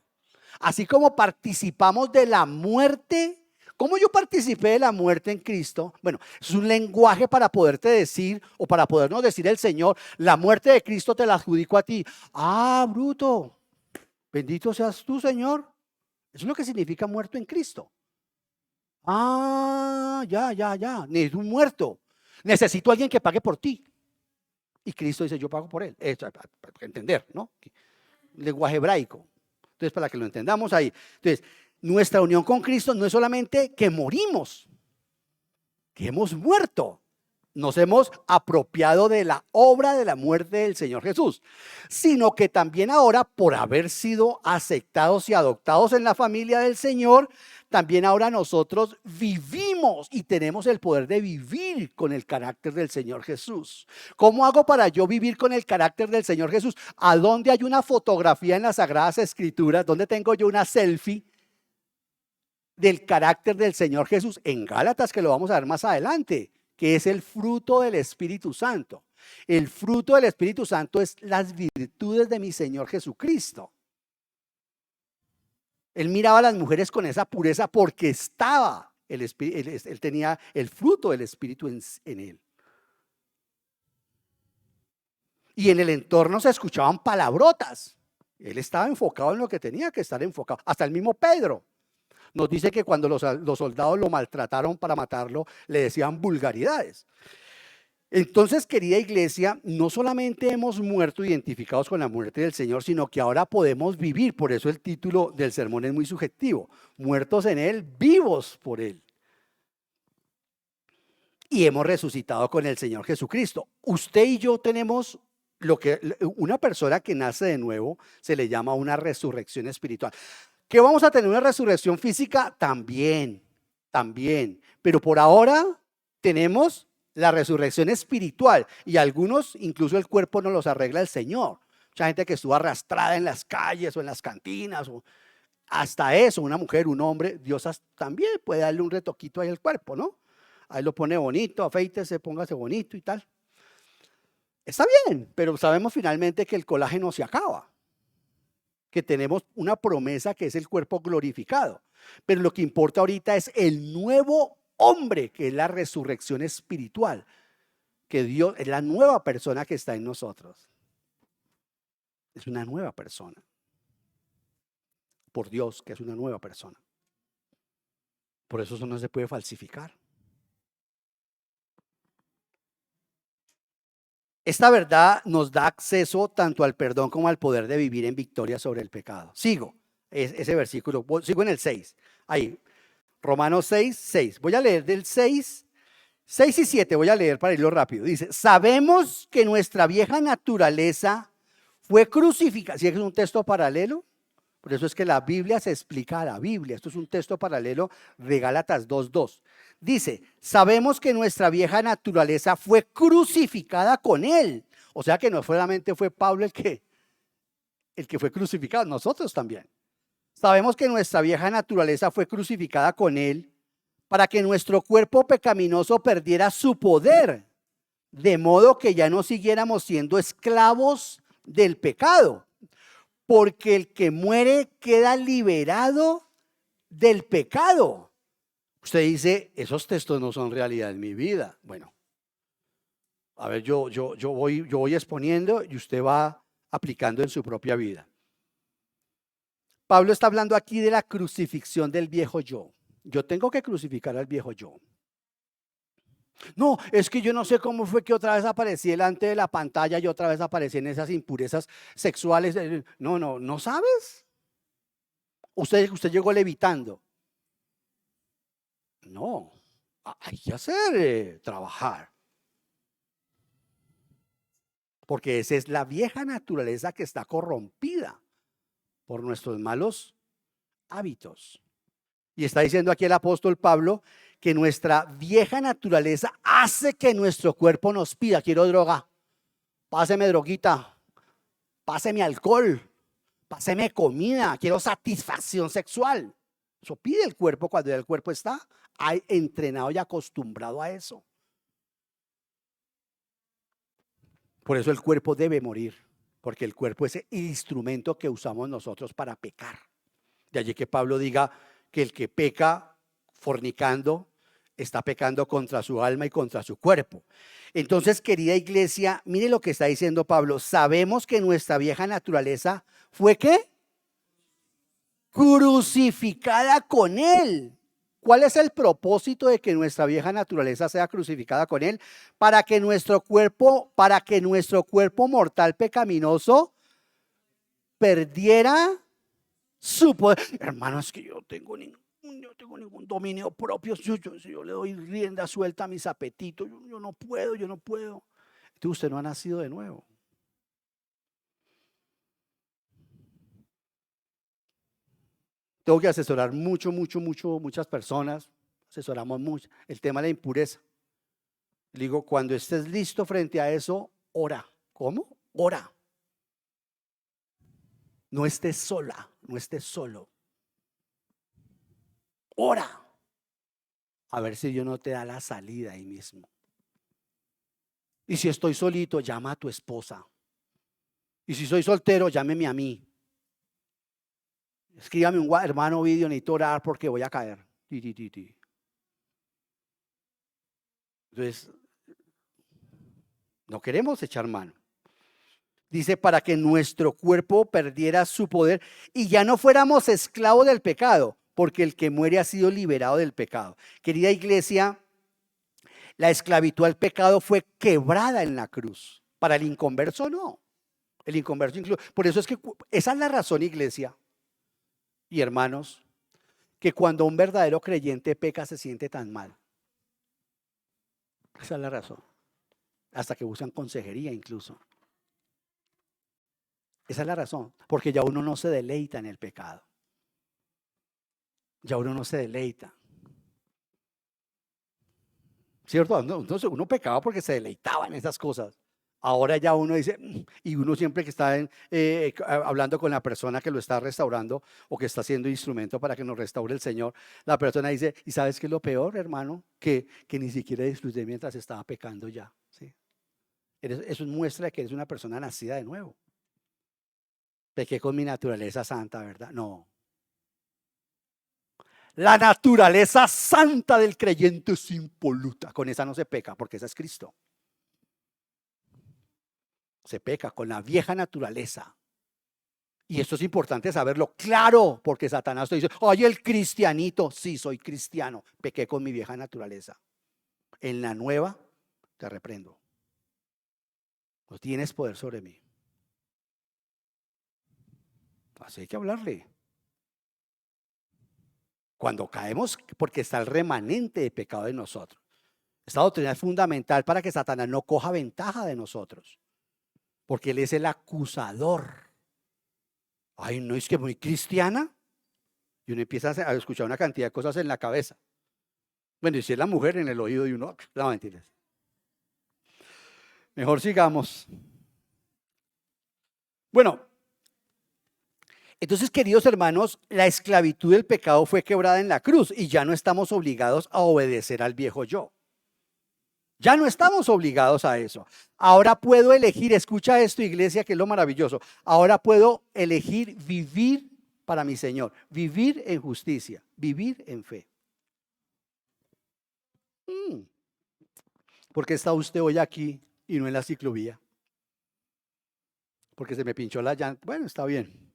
Así como participamos de la muerte. ¿Cómo yo participé de la muerte en Cristo? Bueno, es un lenguaje para poderte decir o para podernos decir el Señor, la muerte de Cristo te la adjudico a ti. Ah, bruto, bendito seas tú, Señor. Eso es lo que significa muerto en Cristo. Ah, ya. Necesito un muerto. Necesito a alguien que pague por ti. Y Cristo dice, yo pago por él. Para entender, ¿no? Lenguaje hebraico. Entonces, para que lo entendamos ahí. Entonces, nuestra unión con Cristo no es solamente que morimos, que hemos muerto, nos hemos apropiado de la obra de la muerte del Señor Jesús, sino que también ahora, por haber sido aceptados y adoptados en la familia del Señor, también ahora nosotros vivimos y tenemos el poder de vivir con el carácter del Señor Jesús. ¿Cómo hago para yo vivir con el carácter del Señor Jesús? ¿A dónde hay una fotografía en las Sagradas Escrituras? ¿Dónde tengo yo una selfie del carácter del Señor Jesús? En Gálatas, que lo vamos a ver más adelante, que es el fruto del Espíritu Santo. El fruto del Espíritu Santo es las virtudes de mi Señor Jesucristo. Él miraba a las mujeres con esa pureza porque estaba él tenía el fruto del Espíritu en él. Y en el entorno se escuchaban palabrotas. Él estaba enfocado en lo que tenía que estar enfocado. Hasta el mismo Pedro nos dice que cuando los soldados lo maltrataron para matarlo, le decían vulgaridades. Entonces, querida iglesia, no solamente hemos muerto identificados con la muerte del Señor, sino que ahora podemos vivir. Por eso el título del sermón es muy subjetivo. Muertos en Él, vivos por Él. Y hemos resucitado con el Señor Jesucristo. Usted y yo tenemos lo que una persona que nace de nuevo se le llama una resurrección espiritual. ¿Que vamos a tener una resurrección física? También. Pero por ahora tenemos La resurrección espiritual. Y algunos, incluso el cuerpo nos los arregla el Señor. Mucha gente que estuvo arrastrada en las calles o en las cantinas, o hasta eso, una mujer, un hombre, Dios también puede darle un retoquito ahí al cuerpo, ¿no? Ahí lo pone bonito, afeítese, póngase bonito y tal. Está bien, pero sabemos finalmente que el colágeno se acaba, que tenemos una promesa que es el cuerpo glorificado. Pero lo que importa ahorita es el nuevo hombre, que es la resurrección espiritual, que Dios es la nueva persona que está en nosotros. Es una nueva persona. Por Dios, que es una nueva persona. Por eso no se puede falsificar. Esta verdad nos da acceso tanto al perdón como al poder de vivir en victoria sobre el pecado. Sigo ese versículo, sigo en el 6. Ahí, Romanos 6, 6. Voy a leer del 6 y 7, voy a leer para irlo rápido. Dice, sabemos que nuestra vieja naturaleza fue crucificada. Si es un texto paralelo, por eso es que la Biblia se explica a la Biblia. Esto es un texto paralelo de Gálatas 2:2. Dice, sabemos que nuestra vieja naturaleza fue crucificada con él. O sea que no solamente fue Pablo el que fue crucificado, nosotros también. Sabemos que nuestra vieja naturaleza fue crucificada con él para que nuestro cuerpo pecaminoso perdiera su poder, de modo que ya no siguiéramos siendo esclavos del pecado. Porque el que muere queda liberado del pecado. Usted dice, esos textos no son realidad en mi vida. Bueno, a ver, yo voy exponiendo y usted va aplicando en su propia vida. Pablo está hablando aquí de la crucifixión del viejo yo. Yo tengo que crucificar al viejo yo. No, es que yo no sé cómo fue que otra vez aparecí delante de la pantalla y otra vez aparecí en esas impurezas sexuales. No sabes. Usted llegó levitando. No, hay que hacer, trabajar. Porque esa es la vieja naturaleza que está corrompida por nuestros malos hábitos. Y está diciendo aquí el apóstol Pablo que nuestra vieja naturaleza hace que nuestro cuerpo nos pida, quiero droga, páseme droguita, páseme alcohol, páseme comida, quiero satisfacción sexual. Eso pide el cuerpo cuando ya el cuerpo está entrenado y acostumbrado a eso. Por eso el cuerpo debe morir, porque el cuerpo es el instrumento que usamos nosotros para pecar. De allí que Pablo diga que el que peca fornicando está pecando contra su alma y contra su cuerpo. Entonces, querida iglesia, mire lo que está diciendo Pablo. Sabemos que nuestra vieja naturaleza fue ¿qué? Crucificada con él. ¿Cuál es el propósito de que nuestra vieja naturaleza sea crucificada con él? Para que nuestro cuerpo mortal pecaminoso perdiera su poder. Hermano, es que yo no tengo ningún dominio propio. Yo le doy rienda suelta a mis apetitos. Yo no puedo. Entonces usted no ha nacido de nuevo. Tengo que asesorar muchas personas. Asesoramos mucho. El tema de la impureza. Le digo, cuando estés listo frente a eso, ora. ¿Cómo? Ora. No estés sola, no estés solo. Ora. A ver si Dios no te da la salida ahí mismo. Y si estoy solito, llama a tu esposa. Y si soy soltero, llámeme a mí. Escríbame un hermano vídeo, necesito orar porque voy a caer. Entonces, no queremos echar mano. Dice, para que nuestro cuerpo perdiera su poder y ya no fuéramos esclavos del pecado, porque el que muere ha sido liberado del pecado. Querida iglesia, la esclavitud al pecado fue quebrada en la cruz. Para el inconverso no. El inconverso incluso. Por eso es que esa es la razón, iglesia y hermanos, que cuando un verdadero creyente peca se siente tan mal. Esa es la razón. Hasta que buscan consejería incluso. Esa es la razón, porque ya uno no se deleita en el pecado. Ya uno no se deleita. ¿cierto? Entonces uno pecaba porque se deleitaba en esas cosas. Ahora ya uno dice, y uno siempre que está hablando con la persona que lo está restaurando o que está siendo instrumento para que nos restaure el Señor, la persona dice, ¿y sabes qué es lo peor, hermano? Que ni siquiera disfruté mientras estaba pecando ya. ¿Sí? Eso muestra que eres una persona nacida de nuevo. Pequé con mi naturaleza santa, ¿verdad? No. La naturaleza santa del creyente es impoluta. Con esa no se peca, porque esa es Cristo. Se peca con la vieja naturaleza. Y esto es importante saberlo claro, porque Satanás te dice, oye, el cristianito. Sí, soy cristiano. Pequé con mi vieja naturaleza. En la nueva te reprendo. No tienes poder sobre mí. Así hay que hablarle. Cuando caemos, porque está el remanente de pecado en nosotros. Esta doctrina es fundamental para que Satanás no coja ventaja de nosotros. Porque él es el acusador. Ay, no es que muy cristiana. Y uno empieza a escuchar una cantidad de cosas en la cabeza. Bueno, y si es la mujer en el oído y uno, no, mentiras. Mejor sigamos. Bueno, entonces, queridos hermanos, la esclavitud del pecado fue quebrada en la cruz y ya no estamos obligados a obedecer al viejo yo. Ya no estamos obligados a eso. Ahora puedo elegir, escucha esto, iglesia, que es lo maravilloso. Ahora puedo elegir vivir para mi Señor, vivir en justicia, vivir en fe. ¿Por qué está usted hoy aquí y no en la ciclovía? Porque se me pinchó la llanta. Bueno, está bien.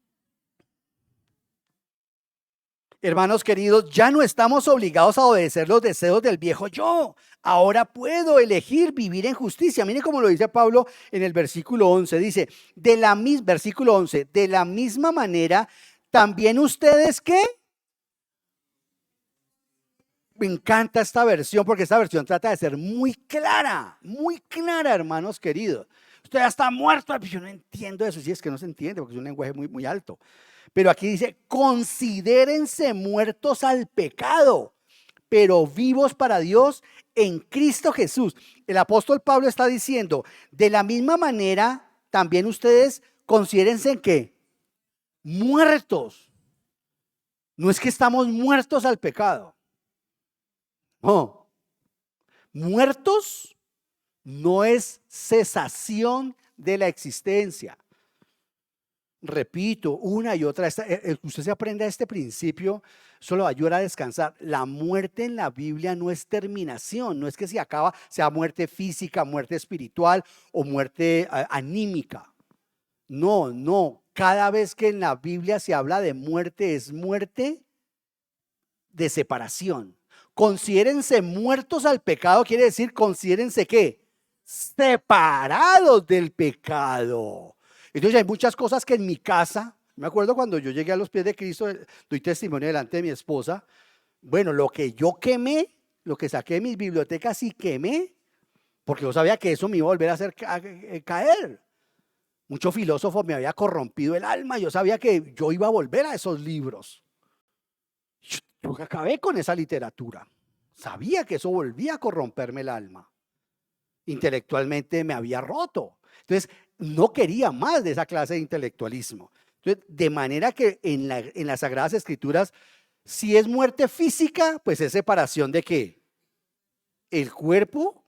Hermanos queridos, ya no estamos obligados a obedecer los deseos del viejo yo. Ahora puedo elegir vivir en justicia. Mire cómo lo dice Pablo en el versículo 11. Dice, versículo 11, de la misma manera, también ustedes, ¿qué? Me encanta esta versión porque esta versión trata de ser muy clara, hermanos queridos. Usted ya está muerto. Yo no entiendo eso. Sí, es que no se entiende porque es un lenguaje muy, muy alto. Pero aquí dice, considérense muertos al pecado, pero vivos para Dios en Cristo Jesús. El apóstol Pablo está diciendo, de la misma manera, también ustedes considérense en qué? Muertos. No es que estamos muertos al pecado. No. Muertos no es cesación de la existencia. Repito una y otra, usted se aprende a este principio, solo va a ayudar a descansar. La muerte en la Biblia no es terminación, no es que se acaba, sea muerte física, muerte espiritual o muerte anímica. No, cada vez que en la Biblia se habla de muerte es muerte de separación. Considérense muertos al pecado, quiere decir considérense ¿qué? Separados del pecado. Entonces hay muchas cosas que en mi casa, me acuerdo cuando yo llegué a los pies de Cristo, doy testimonio delante de mi esposa, bueno, lo que yo quemé, lo que saqué de mis bibliotecas y quemé, porque yo sabía que eso me iba a volver a hacer caer. Mucho filósofo me había corrompido el alma, yo sabía que yo iba a volver a esos libros. Yo acabé con esa literatura, sabía que eso volvía a corromperme el alma. Intelectualmente me había roto. Entonces, no quería más de esa clase de intelectualismo. Entonces, de manera que en las Sagradas Escrituras, si es muerte física, pues es separación de ¿qué? El cuerpo,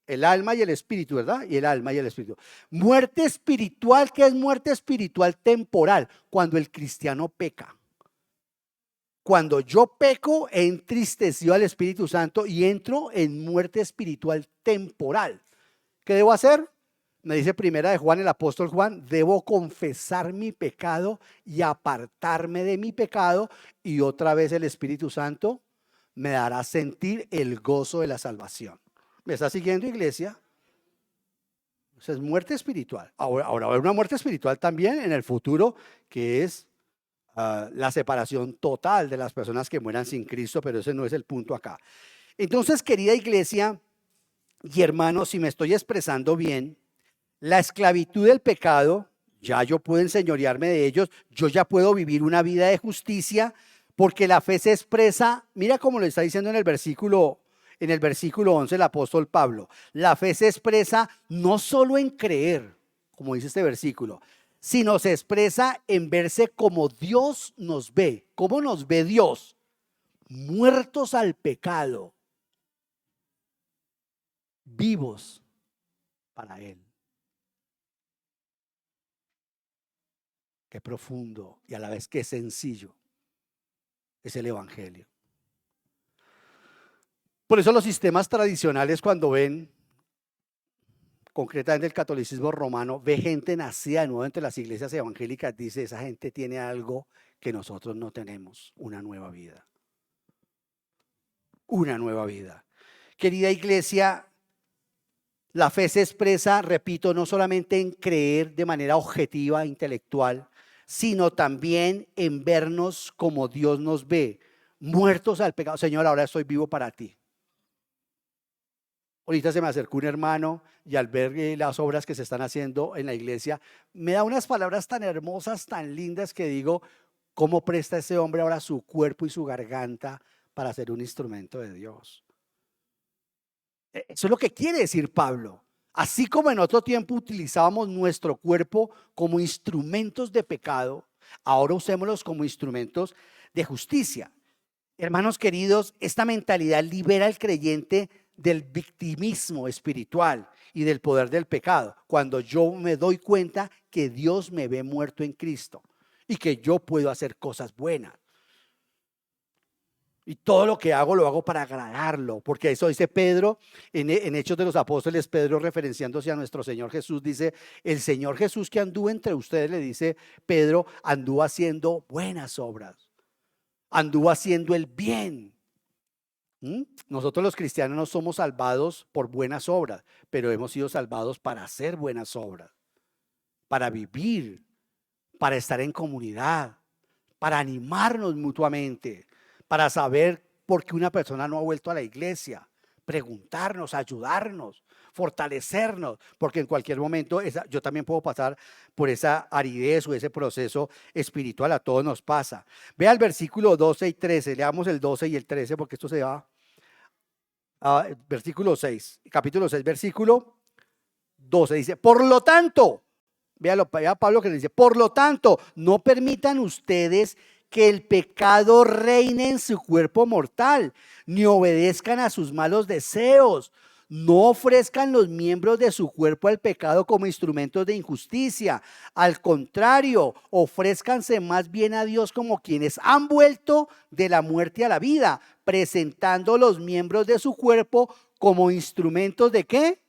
el alma y el espíritu, ¿verdad? Y el alma y el espíritu. Muerte espiritual, ¿qué es muerte espiritual temporal? Cuando el cristiano peca. Cuando yo peco, he entristecido al Espíritu Santo y entro en muerte espiritual temporal. ¿Qué debo hacer? Me dice primera de Juan, el apóstol Juan, debo confesar mi pecado y apartarme de mi pecado, y otra vez el Espíritu Santo me dará sentir el gozo de la salvación. ¿Me está siguiendo, iglesia? Esa es muerte espiritual. Ahora va a haber una muerte espiritual también en el futuro, que es la separación total de las personas que mueran sin Cristo, pero ese no es el punto acá. Entonces, querida iglesia y hermanos, si me estoy expresando bien, la esclavitud del pecado, ya yo puedo enseñorearme de ellos, yo ya puedo vivir una vida de justicia, porque la fe se expresa, mira cómo lo está diciendo en el versículo en el versículo 11 el apóstol Pablo. La fe se expresa no solo en creer, como dice este versículo, sino se expresa en verse como Dios nos ve. ¿Cómo nos ve Dios? Muertos al pecado, vivos para Él. Qué profundo y a la vez qué sencillo es el evangelio. Por eso los sistemas tradicionales, cuando ven concretamente el catolicismo romano, ve gente nacida de nuevo entre las iglesias evangélicas, dice, esa gente tiene algo que nosotros no tenemos, una nueva vida. Una nueva vida. Querida iglesia, la fe se expresa, repito, no solamente en creer de manera objetiva, intelectual, sino también en vernos como Dios nos ve, muertos al pecado. Señor, ahora estoy vivo para ti. Ahorita se me acercó un hermano y al ver las obras que se están haciendo en la iglesia, me da unas palabras tan hermosas, tan lindas que digo, ¿cómo presta ese hombre ahora su cuerpo y su garganta para ser un instrumento de Dios? Eso es lo que quiere decir Pablo. Así como en otro tiempo utilizábamos nuestro cuerpo como instrumentos de pecado, ahora usémoslos como instrumentos de justicia. Hermanos queridos, esta mentalidad libera al creyente del victimismo espiritual y del poder del pecado. Cuando yo me doy cuenta que Dios me ve muerto en Cristo y que yo puedo hacer cosas buenas. Y todo lo que hago lo hago para agradarlo, porque eso dice Pedro en Hechos de los Apóstoles. Pedro, referenciándose a nuestro Señor Jesús, dice: el Señor Jesús que anduvo entre ustedes, le dice Pedro, anduvo haciendo buenas obras, anduvo haciendo el bien. Nosotros los cristianos no somos salvados por buenas obras, pero hemos sido salvados para hacer buenas obras, para vivir, para estar en comunidad, para animarnos mutuamente, para saber por qué una persona no ha vuelto a la iglesia, preguntarnos, ayudarnos, fortalecernos, porque en cualquier momento yo también puedo pasar por esa aridez o ese proceso espiritual. A todos nos pasa. Vea el versículo 12 y 13, leamos el 12 y el 13 porque esto se va a versículo 6, capítulo 6, versículo 12, dice: por lo tanto, vea Pablo que le dice, por lo tanto, no permitan ustedes que el pecado reine en su cuerpo mortal, ni obedezcan a sus malos deseos. No ofrezcan los miembros de su cuerpo al pecado como instrumentos de injusticia. Al contrario, ofrézcanse más bien a Dios como quienes han vuelto de la muerte a la vida, presentando los miembros de su cuerpo como instrumentos ¿de qué?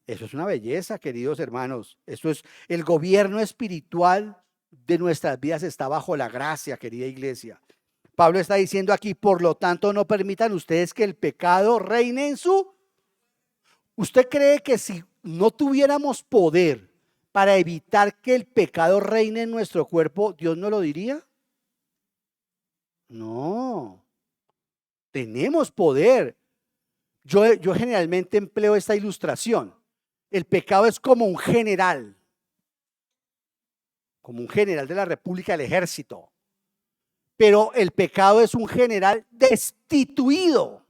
Eso es una belleza, queridos hermanos. Eso es el gobierno espiritual de nuestras vidas, está bajo la gracia, querida iglesia. Pablo está diciendo aquí, por lo tanto, no permitan ustedes que el pecado reine en su... ¿Usted cree que si no tuviéramos poder para evitar que el pecado reine en nuestro cuerpo, Dios no lo diría? No, tenemos poder. Yo generalmente empleo esta ilustración. El pecado es como un general de la República, del Ejército. Pero el pecado es un general destituido.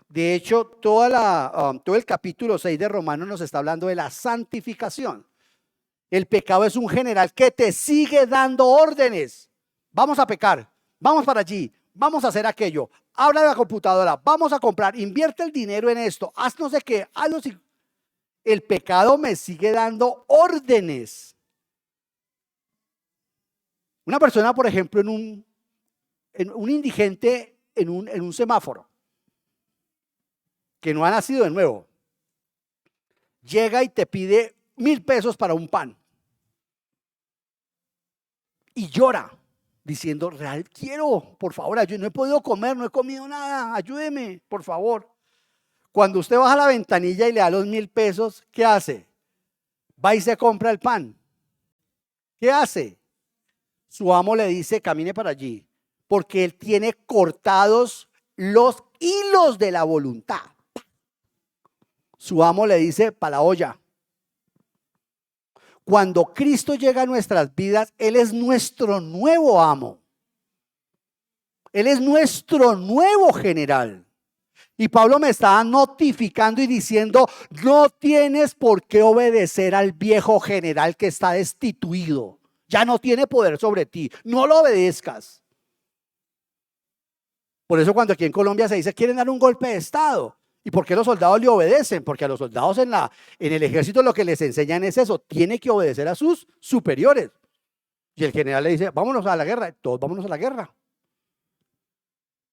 De hecho, todo el capítulo 6 de Romanos nos está hablando de la santificación. El pecado es un general que te sigue dando órdenes. Vamos a pecar, vamos para allí, vamos a hacer aquello. Habla de la computadora, vamos a comprar, invierte el dinero en esto, haz no sé qué, hazlo. El pecado me sigue dando órdenes. Una persona, por ejemplo, en un indigente en un semáforo, que no ha nacido de nuevo, llega y te pide 1,000 pesos para un pan. Y llora, diciendo, real, quiero, por favor, ayúdeme, no he podido comer, no he comido nada, ayúdeme, por favor. Cuando usted baja la ventanilla y le da los 1,000 pesos, ¿qué hace? Va y se compra el pan. ¿Qué hace? Su amo le dice, camine para allí, porque él tiene cortados los hilos de la voluntad. Su amo le dice, para la olla. Cuando Cristo llega a nuestras vidas, Él es nuestro nuevo amo. Él es nuestro nuevo general. Y Pablo me estaba notificando y diciendo, no tienes por qué obedecer al viejo general que está destituido. Ya no tiene poder sobre ti. No lo obedezcas. Por eso cuando aquí en Colombia se dice, quieren dar un golpe de Estado. ¿Y por qué los soldados le obedecen? Porque a los soldados en el ejército lo que les enseñan es eso. Tiene que obedecer a sus superiores. Y el general le dice, vámonos a la guerra. Todos vámonos a la guerra.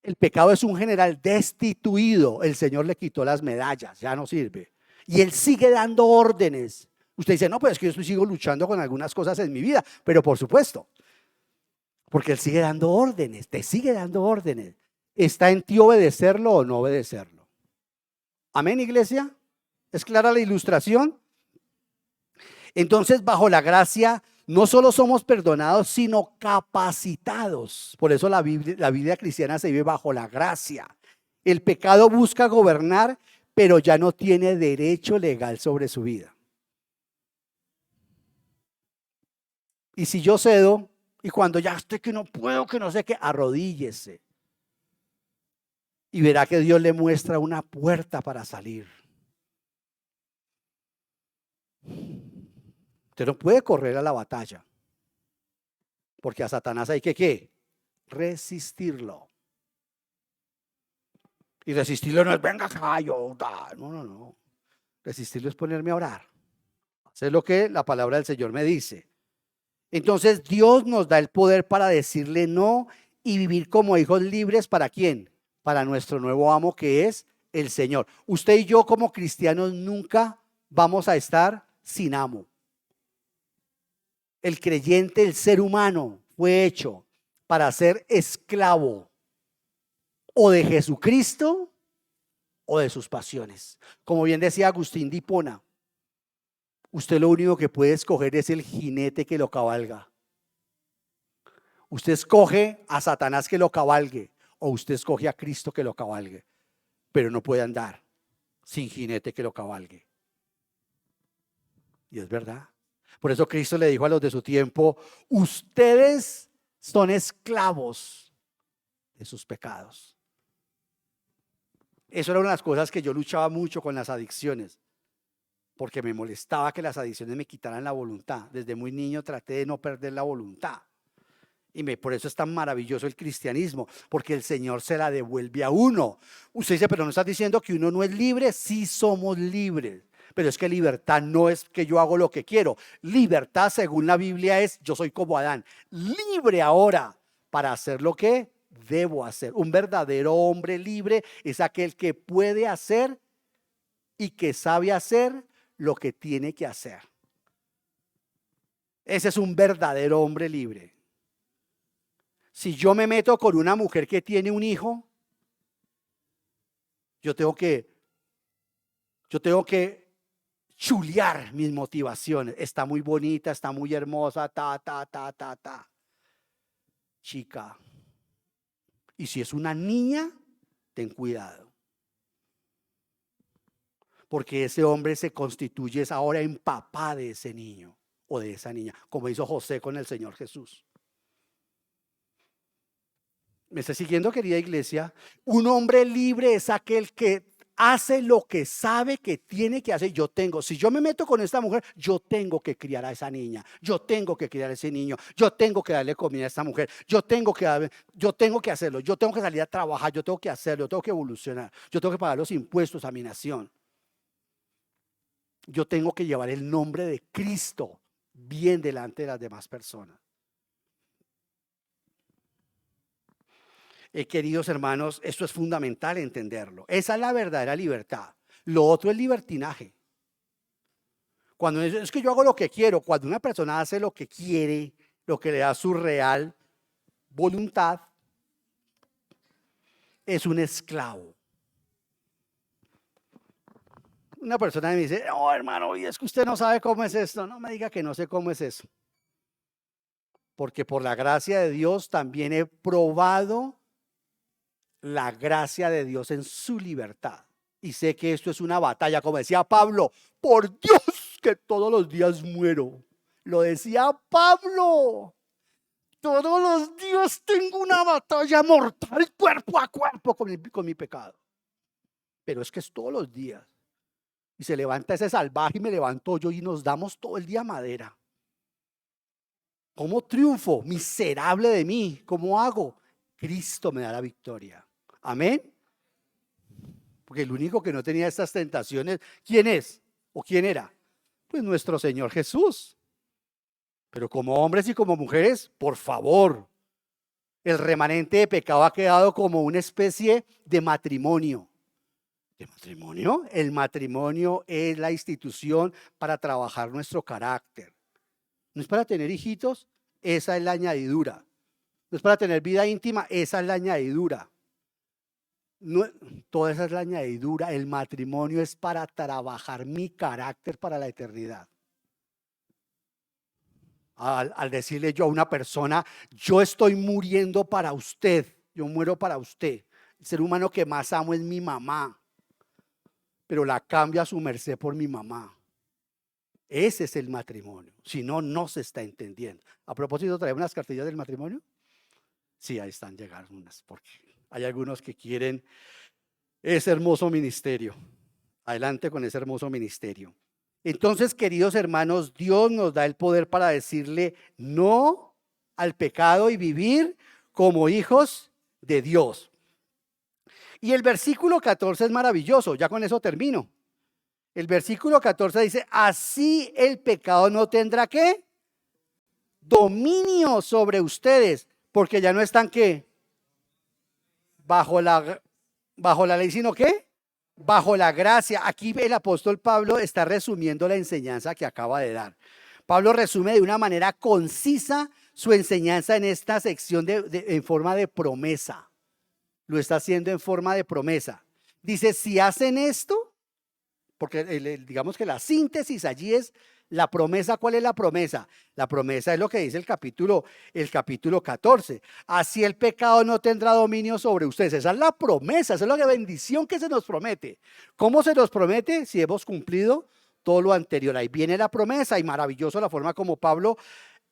El pecado es un general destituido. El Señor le quitó las medallas, ya no sirve. Y Él sigue dando órdenes. Usted dice, no, pues es que yo sigo luchando con algunas cosas en mi vida. Pero por supuesto, porque Él sigue dando órdenes, te sigue dando órdenes. ¿Está en ti obedecerlo o no obedecerlo? Amén, iglesia. ¿Es clara la ilustración? Entonces, bajo la gracia, no solo somos perdonados, sino capacitados. Por eso la Biblia cristiana se vive bajo la gracia. El pecado busca gobernar, pero ya no tiene derecho legal sobre su vida. Y si yo cedo, y cuando ya estoy que no puedo, que no sé qué, arrodíllese. Y verá que Dios le muestra una puerta para salir. Usted no puede correr a la batalla. Porque a Satanás hay que ¿qué? Resistirlo. Y resistirlo no es, venga acá, yo, no. Resistirlo es ponerme a orar. Hacer lo que la palabra del Señor me dice. Entonces Dios nos da el poder para decirle no y vivir como hijos libres. ¿Para quién? Para nuestro nuevo amo, que es el Señor. Usted y yo como cristianos nunca vamos a estar sin amo. El creyente, el ser humano, fue hecho para ser esclavo o de Jesucristo o de sus pasiones. Como bien decía Agustín de Hipona, usted lo único que puede escoger es el jinete que lo cabalga. Usted escoge a Satanás que lo cabalgue o usted escoge a Cristo que lo cabalgue, pero no puede andar sin jinete que lo cabalgue. Y es verdad. Por eso Cristo le dijo a los de su tiempo, ustedes son esclavos de sus pecados. Eso era una de las cosas que yo luchaba mucho con las adicciones, porque me molestaba que las adicciones me quitaran la voluntad. Desde muy niño traté de no perder la voluntad. Y por eso es tan maravilloso el cristianismo, porque el Señor se la devuelve a uno. Usted dice, pero ¿no estás diciendo que uno no es libre? Sí somos libres. Pero es que libertad no es que yo hago lo que quiero. Libertad, según la Biblia, es yo soy como Adán, libre ahora para hacer lo que debo hacer. Un verdadero hombre libre es aquel que puede hacer y que sabe hacer lo que tiene que hacer. Ese es un verdadero hombre libre. Si yo me meto con una mujer que tiene un hijo, yo tengo que chulear mis motivaciones. Está muy bonita, está muy hermosa, chica. Y si es una niña, ten cuidado. Porque ese hombre se constituye ahora en papá de ese niño o de esa niña, como hizo José con el Señor Jesús. ¿Me está siguiendo, querida iglesia? Un hombre libre es aquel que hace lo que sabe que tiene que hacer. Si yo me meto con esta mujer, yo tengo que criar a esa niña, yo tengo que criar a ese niño, yo tengo que darle comida a esta mujer, yo tengo que hacerlo, yo tengo que salir a trabajar, yo tengo que hacerlo, yo tengo que evolucionar, yo tengo que pagar los impuestos a mi nación. Yo tengo que llevar el nombre de Cristo bien delante de las demás personas. Queridos hermanos, esto es fundamental entenderlo. Esa es la verdadera libertad. Lo otro es libertinaje. Cuando es que yo hago lo que quiero, cuando una persona hace lo que quiere, lo que le da su real voluntad, es un esclavo. Una persona me dice, oh hermano, y es que usted no sabe cómo es esto. No me diga que no sé cómo es eso. Porque por la gracia de Dios también he probado la gracia de Dios en su libertad. Y sé que esto es una batalla, como decía Pablo, por Dios que todos los días muero. Lo decía Pablo. Todos los días tengo una batalla mortal cuerpo a cuerpo con mi pecado. pero es que es todos los días. Y se levanta ese salvaje y me levanto yo y nos damos todo el día madera. ¿Cómo triunfo? Miserable de mí. ¿Cómo hago? Cristo me da la victoria. Amén. Porque el único que no tenía estas tentaciones, ¿quién es? ¿O quién era? Pues nuestro Señor Jesús. Pero como hombres y como mujeres, por favor, el remanente de pecado ha quedado como una especie de matrimonio. ¿De matrimonio? El matrimonio es la institución para trabajar nuestro carácter. No es para tener hijitos, esa es la añadidura. No es para tener vida íntima, esa es la añadidura. No, toda esa es la añadidura. El matrimonio es para trabajar mi carácter para la eternidad. Al decirle yo a una persona, yo estoy muriendo para usted, yo muero para usted. El ser humano que más amo es mi mamá, pero la cambio a su merced por mi mamá. Ese es el matrimonio. Si no, no se está entendiendo. A propósito, ¿traemos unas cartillas del matrimonio? Sí, ahí están, llegaron unas, porque hay algunos que quieren ese hermoso ministerio. Adelante con ese hermoso ministerio. Entonces, queridos hermanos, Dios nos da el poder para decirle no al pecado y vivir como hijos de Dios. Y el versículo 14 es maravilloso, ya con eso termino. El versículo 14 dice, así el pecado no tendrá ¿qué? Dominio sobre ustedes, porque ya no están ¿qué? Bajo la ley, sino ¿qué? Bajo la gracia. Aquí el apóstol Pablo está resumiendo la enseñanza que acaba de dar. Pablo resume de una manera concisa su enseñanza en esta sección en forma de promesa. Lo está haciendo en forma de promesa. Dice, si hacen esto, porque digamos que la síntesis allí es la promesa. ¿Cuál es la promesa? La promesa es lo que dice el capítulo 14. Así el pecado no tendrá dominio sobre ustedes. Esa es la promesa, esa es la bendición que se nos promete. ¿Cómo se nos promete? Si hemos cumplido todo lo anterior. Ahí viene la promesa y maravilloso la forma como Pablo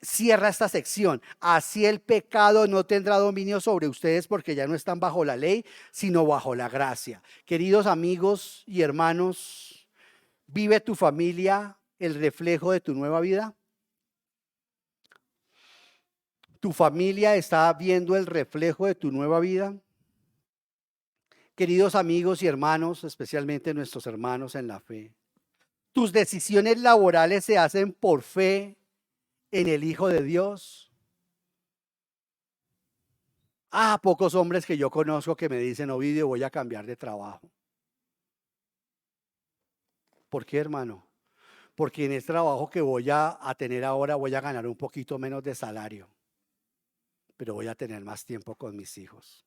cierra esta sección. Así el pecado no tendrá dominio sobre ustedes porque ya no están bajo la ley, sino bajo la gracia. Queridos amigos y hermanos, ¿vive tu familia el reflejo de tu nueva vida? ¿Tu familia está viendo el reflejo de tu nueva vida? Queridos amigos y hermanos, especialmente nuestros hermanos en la fe, ¿tus decisiones laborales se hacen por fe en el Hijo de Dios? Pocos hombres que yo conozco que me dicen, Ovidio, voy a cambiar de trabajo. ¿Por qué, hermano? Porque en este trabajo que voy a tener ahora voy a ganar un poquito menos de salario, pero voy a tener más tiempo con mis hijos.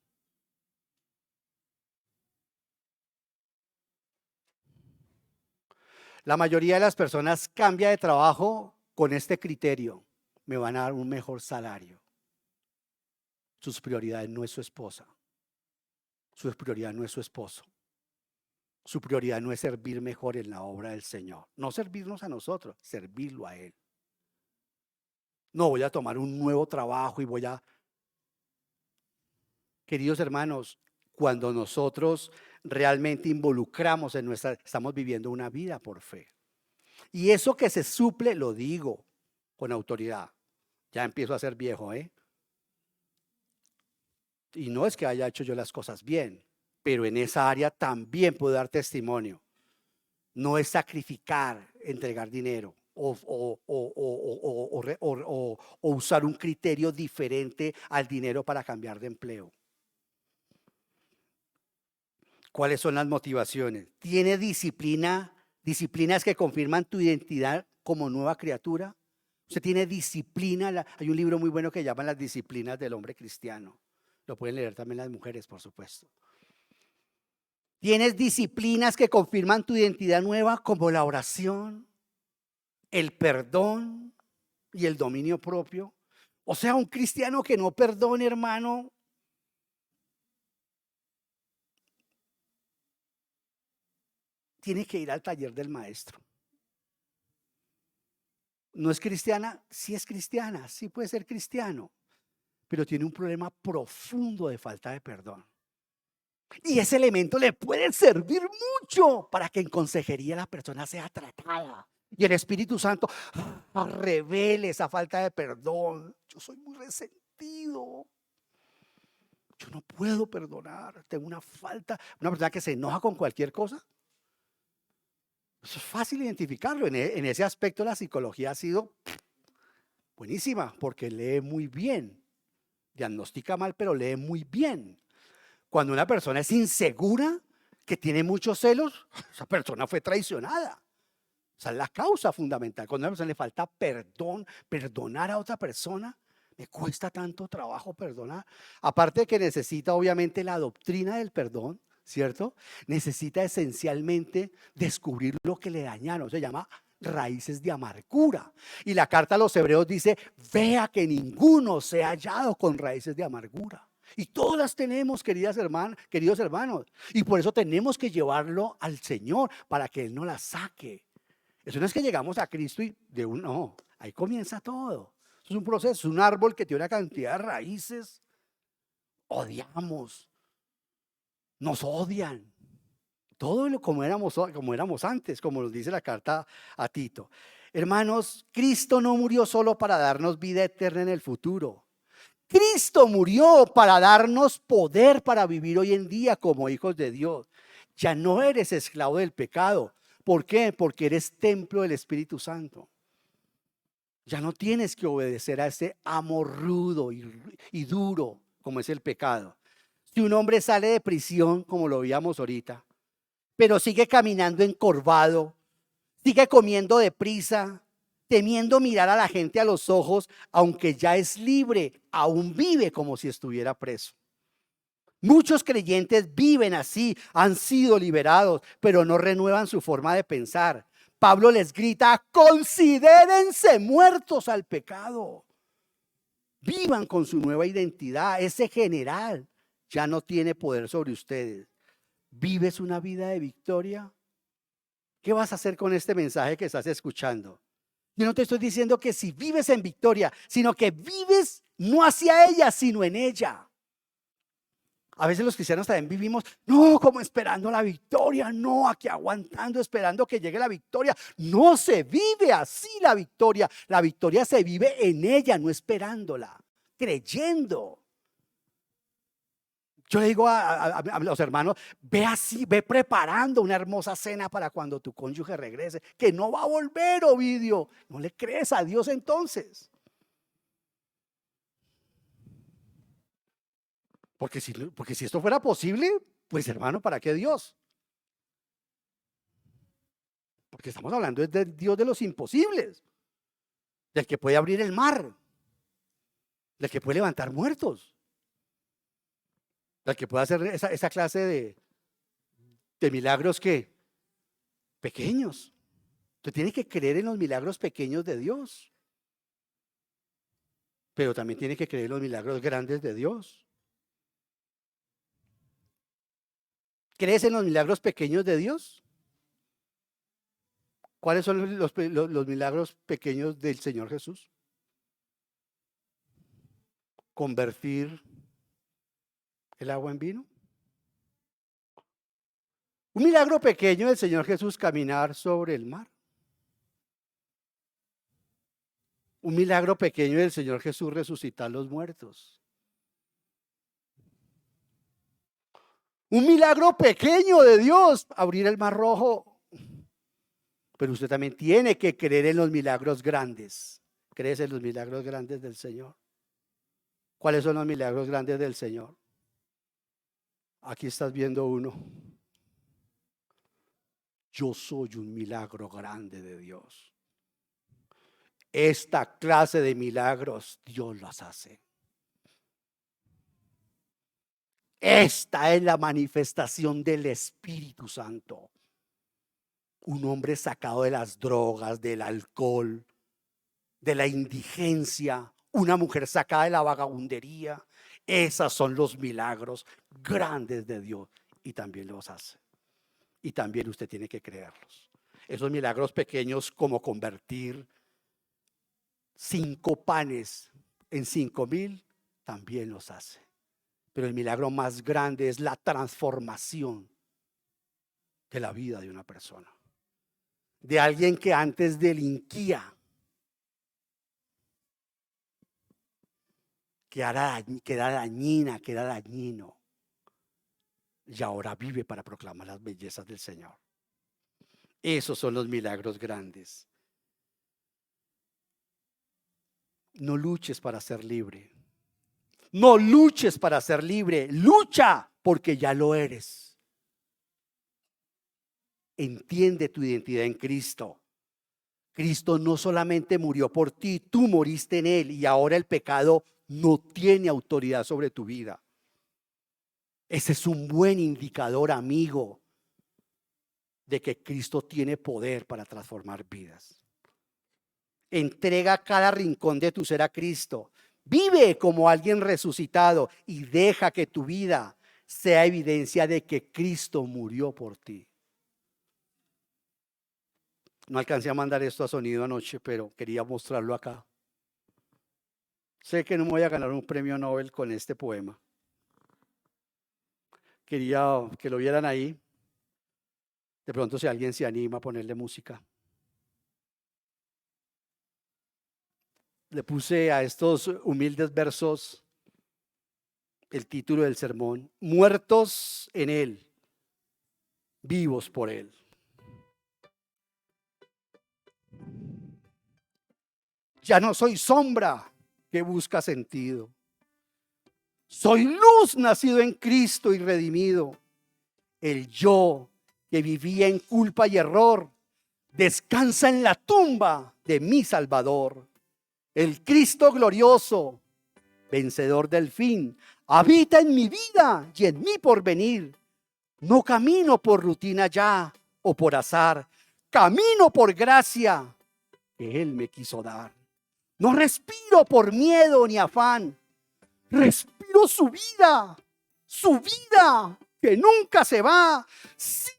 La mayoría de las personas cambia de trabajo con este criterio. Me van a dar un mejor salario. Sus prioridades no es su esposa. Su prioridad no es su esposo. Su prioridad no es servir mejor en la obra del Señor. No servirnos a nosotros, servirlo a Él. No voy a tomar un nuevo trabajo y voy a... Queridos hermanos, cuando nosotros realmente involucramos en estamos viviendo una vida por fe. Y eso que se suple, lo digo con autoridad. Ya empiezo a ser viejo, ¿eh? Y no es que haya hecho yo las cosas bien, pero en esa área también puedo dar testimonio. No es sacrificar, entregar dinero o usar un criterio diferente al dinero para cambiar de empleo. ¿Cuáles son las motivaciones? ¿Tiene disciplina? ¿Disciplinas que confirman tu identidad como nueva criatura? ¿Usted tiene disciplina? Hay un libro muy bueno que llaman Las disciplinas del hombre cristiano. Lo pueden leer también las mujeres, por supuesto. ¿Tienes disciplinas que confirman tu identidad nueva como la oración, el perdón y el dominio propio? O sea, un cristiano que no perdone, hermano, tiene que ir al taller del maestro. ¿No es cristiana? Sí es cristiana, sí puede ser cristiano, pero tiene un problema profundo de falta de perdón. Y ese elemento le puede servir mucho para que en consejería la persona sea tratada. Y el Espíritu Santo revele esa falta de perdón. Yo soy muy resentido. Yo no puedo perdonar. Tengo una falta. Una persona que se enoja con cualquier cosa. Eso es fácil identificarlo. En ese aspecto la psicología ha sido buenísima porque lee muy bien. Diagnostica mal, pero lee muy bien. Cuando una persona es insegura, que tiene muchos celos, esa persona fue traicionada. Esa es la causa fundamental. Cuando a una persona le falta perdón, perdonar a otra persona, me cuesta tanto trabajo perdonar. Aparte de que necesita obviamente la doctrina del perdón, ¿cierto? Necesita esencialmente descubrir lo que le dañaron. Se llama raíces de amargura. Y la carta a los hebreos dice, vea que ninguno sea hallado con raíces de amargura. Y todas las tenemos, queridas hermanas, queridos hermanos. Y por eso tenemos que llevarlo al Señor para que Él no las saque. Eso no es que llegamos a Cristo y de uno, no, ahí comienza todo. Eso es un proceso, es un árbol que tiene una cantidad de raíces. Odiamos, nos odian. Todo lo como éramos antes, como nos dice la carta a Tito. Hermanos, Cristo no murió solo para darnos vida eterna en el futuro. Cristo murió para darnos poder para vivir hoy en día como hijos de Dios. Ya no eres esclavo del pecado. ¿Por qué? Porque eres templo del Espíritu Santo. Ya no tienes que obedecer a ese amo rudo y duro como es el pecado. Si un hombre sale de prisión, como lo veíamos ahorita, pero sigue caminando encorvado, sigue comiendo deprisa, temiendo mirar a la gente a los ojos, aunque ya es libre, aún vive como si estuviera preso. Muchos creyentes viven así, han sido liberados, pero no renuevan su forma de pensar. Pablo les grita, considérense muertos al pecado. Vivan con su nueva identidad. Ese general ya no tiene poder sobre ustedes. ¿Vives una vida de victoria? ¿Qué vas a hacer con este mensaje que estás escuchando? Yo no te estoy diciendo que si vives en victoria, sino que vives no hacia ella, sino en ella. A veces los cristianos también vivimos, no, como esperando la victoria, no, aquí aguantando, esperando que llegue la victoria. No se vive así la victoria. La victoria se vive en ella, no esperándola, creyendo. Yo le digo a los hermanos, ve así, ve preparando una hermosa cena para cuando tu cónyuge regrese, que no va a volver, Ovidio. No le crees a Dios entonces. Porque si esto fuera posible, pues hermano, ¿para qué Dios? Porque estamos hablando del Dios de los imposibles, del que puede abrir el mar, del que puede levantar muertos, del que puede hacer esa clase de milagros que pequeños. Usted tiene que creer en los milagros pequeños de Dios, pero también tiene que creer en los milagros grandes de Dios. ¿Crees en los milagros pequeños de Dios? ¿Cuáles son los milagros pequeños del Señor Jesús? Convertir el agua en vino. Un milagro pequeño del Señor Jesús, caminar sobre el mar. Un milagro pequeño del Señor Jesús, resucitar los muertos. Un milagro pequeño de Dios, abrir el mar rojo. Pero usted también tiene que creer en los milagros grandes. ¿Crees en los milagros grandes del Señor? ¿Cuáles son los milagros grandes del Señor? Aquí estás viendo uno. Yo soy un milagro grande de Dios. Esta clase de milagros Dios las hace. Esta es la manifestación del Espíritu Santo. Un hombre sacado de las drogas, del alcohol, de la indigencia, una mujer sacada de la vagabundería. Esos son los milagros grandes de Dios y también los hace. Y también usted tiene que creerlos. Esos milagros pequeños como convertir 5 panes en 5,000 también los hace. Pero el milagro más grande es la transformación de la vida de una persona. De alguien que antes delinquía, que era dañina, que era dañino, y ahora vive para proclamar las bellezas del Señor. Esos son los milagros grandes. No luches para ser libre. No luches para ser libre. Lucha porque ya lo eres. Entiende tu identidad en Cristo. Cristo no solamente murió por ti, tú moriste en Él y ahora el pecado no tiene autoridad sobre tu vida. Ese es un buen indicador, amigo, de que Cristo tiene poder para transformar vidas. Entrega cada rincón de tu ser a Cristo. Vive como alguien resucitado y deja que tu vida sea evidencia de que Cristo murió por ti. No alcancé a mandar esto a sonido anoche, pero quería mostrarlo acá. Sé que no me voy a ganar un premio Nobel con este poema. Quería que lo vieran ahí. De pronto si alguien se anima a ponerle música. Le puse a estos humildes versos el título del sermón: Muertos en Él, vivos por Él. Ya no soy sombra que busca sentido. Soy luz nacido en Cristo y redimido. El yo que vivía en culpa y error descansa en la tumba de mi Salvador. El Cristo glorioso, vencedor del fin, habita en mi vida y en mi porvenir. No camino por rutina ya o por azar, camino por gracia que Él me quiso dar. No respiro por miedo ni afán, respiro su vida que nunca se va. Sí,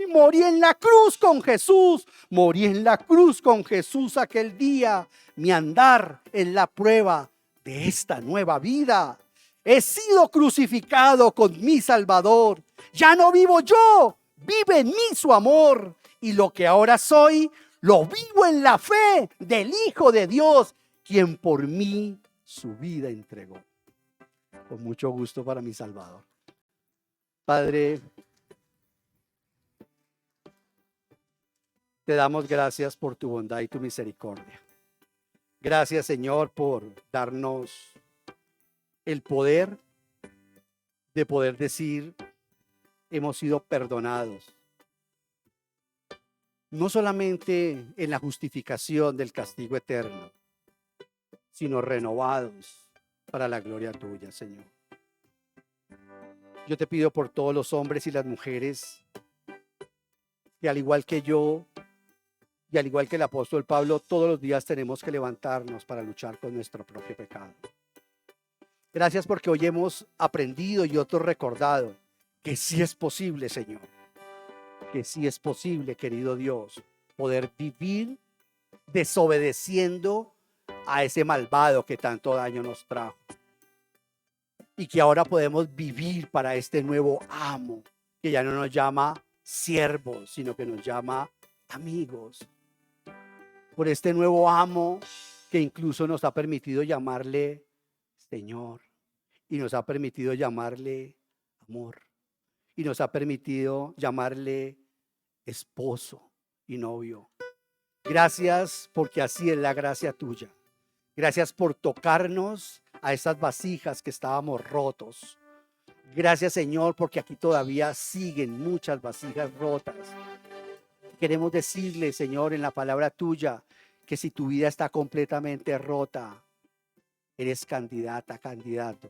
morí en la cruz con Jesús, morí en la cruz con Jesús aquel día. Mi andar es la prueba de esta nueva vida. He sido crucificado con mi Salvador. Ya no vivo yo, vive en mí su amor. Y lo que ahora soy, lo vivo en la fe del Hijo de Dios, quien por mí su vida entregó. Con mucho gusto para mi Salvador. Padre, te damos gracias por tu bondad y tu misericordia. Gracias, Señor, por darnos el poder de poder decir: hemos sido perdonados. No solamente en la justificación del castigo eterno, sino renovados para la gloria tuya, Señor. Yo te pido por todos los hombres y las mujeres que, al igual que yo y al igual que el apóstol Pablo, todos los días tenemos que levantarnos para luchar con nuestro propio pecado. Gracias porque hoy hemos aprendido y otros recordado que sí es posible, Señor, que sí es posible, querido Dios, poder vivir desobedeciendo a ese malvado que tanto daño nos trajo. Y que ahora podemos vivir para este nuevo amo, que ya no nos llama siervos, sino que nos llama amigos. Por este nuevo amo que incluso nos ha permitido llamarle Señor, y nos ha permitido llamarle amor, y nos ha permitido llamarle esposo y novio. Gracias porque así es la gracia tuya. Gracias por tocarnos a esas vasijas que estábamos rotos. Gracias, Señor, porque aquí todavía siguen muchas vasijas rotas. Queremos decirle, Señor, en la palabra tuya, que si tu vida está completamente rota, eres candidata, candidato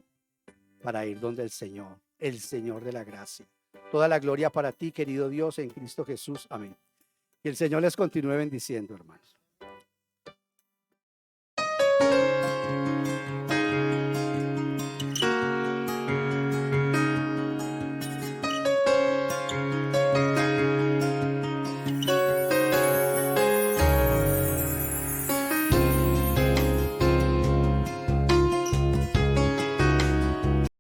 para ir donde el Señor de la gracia. Toda la gloria para ti, querido Dios, en Cristo Jesús. Amén. Y el Señor les continúe bendiciendo, hermanos.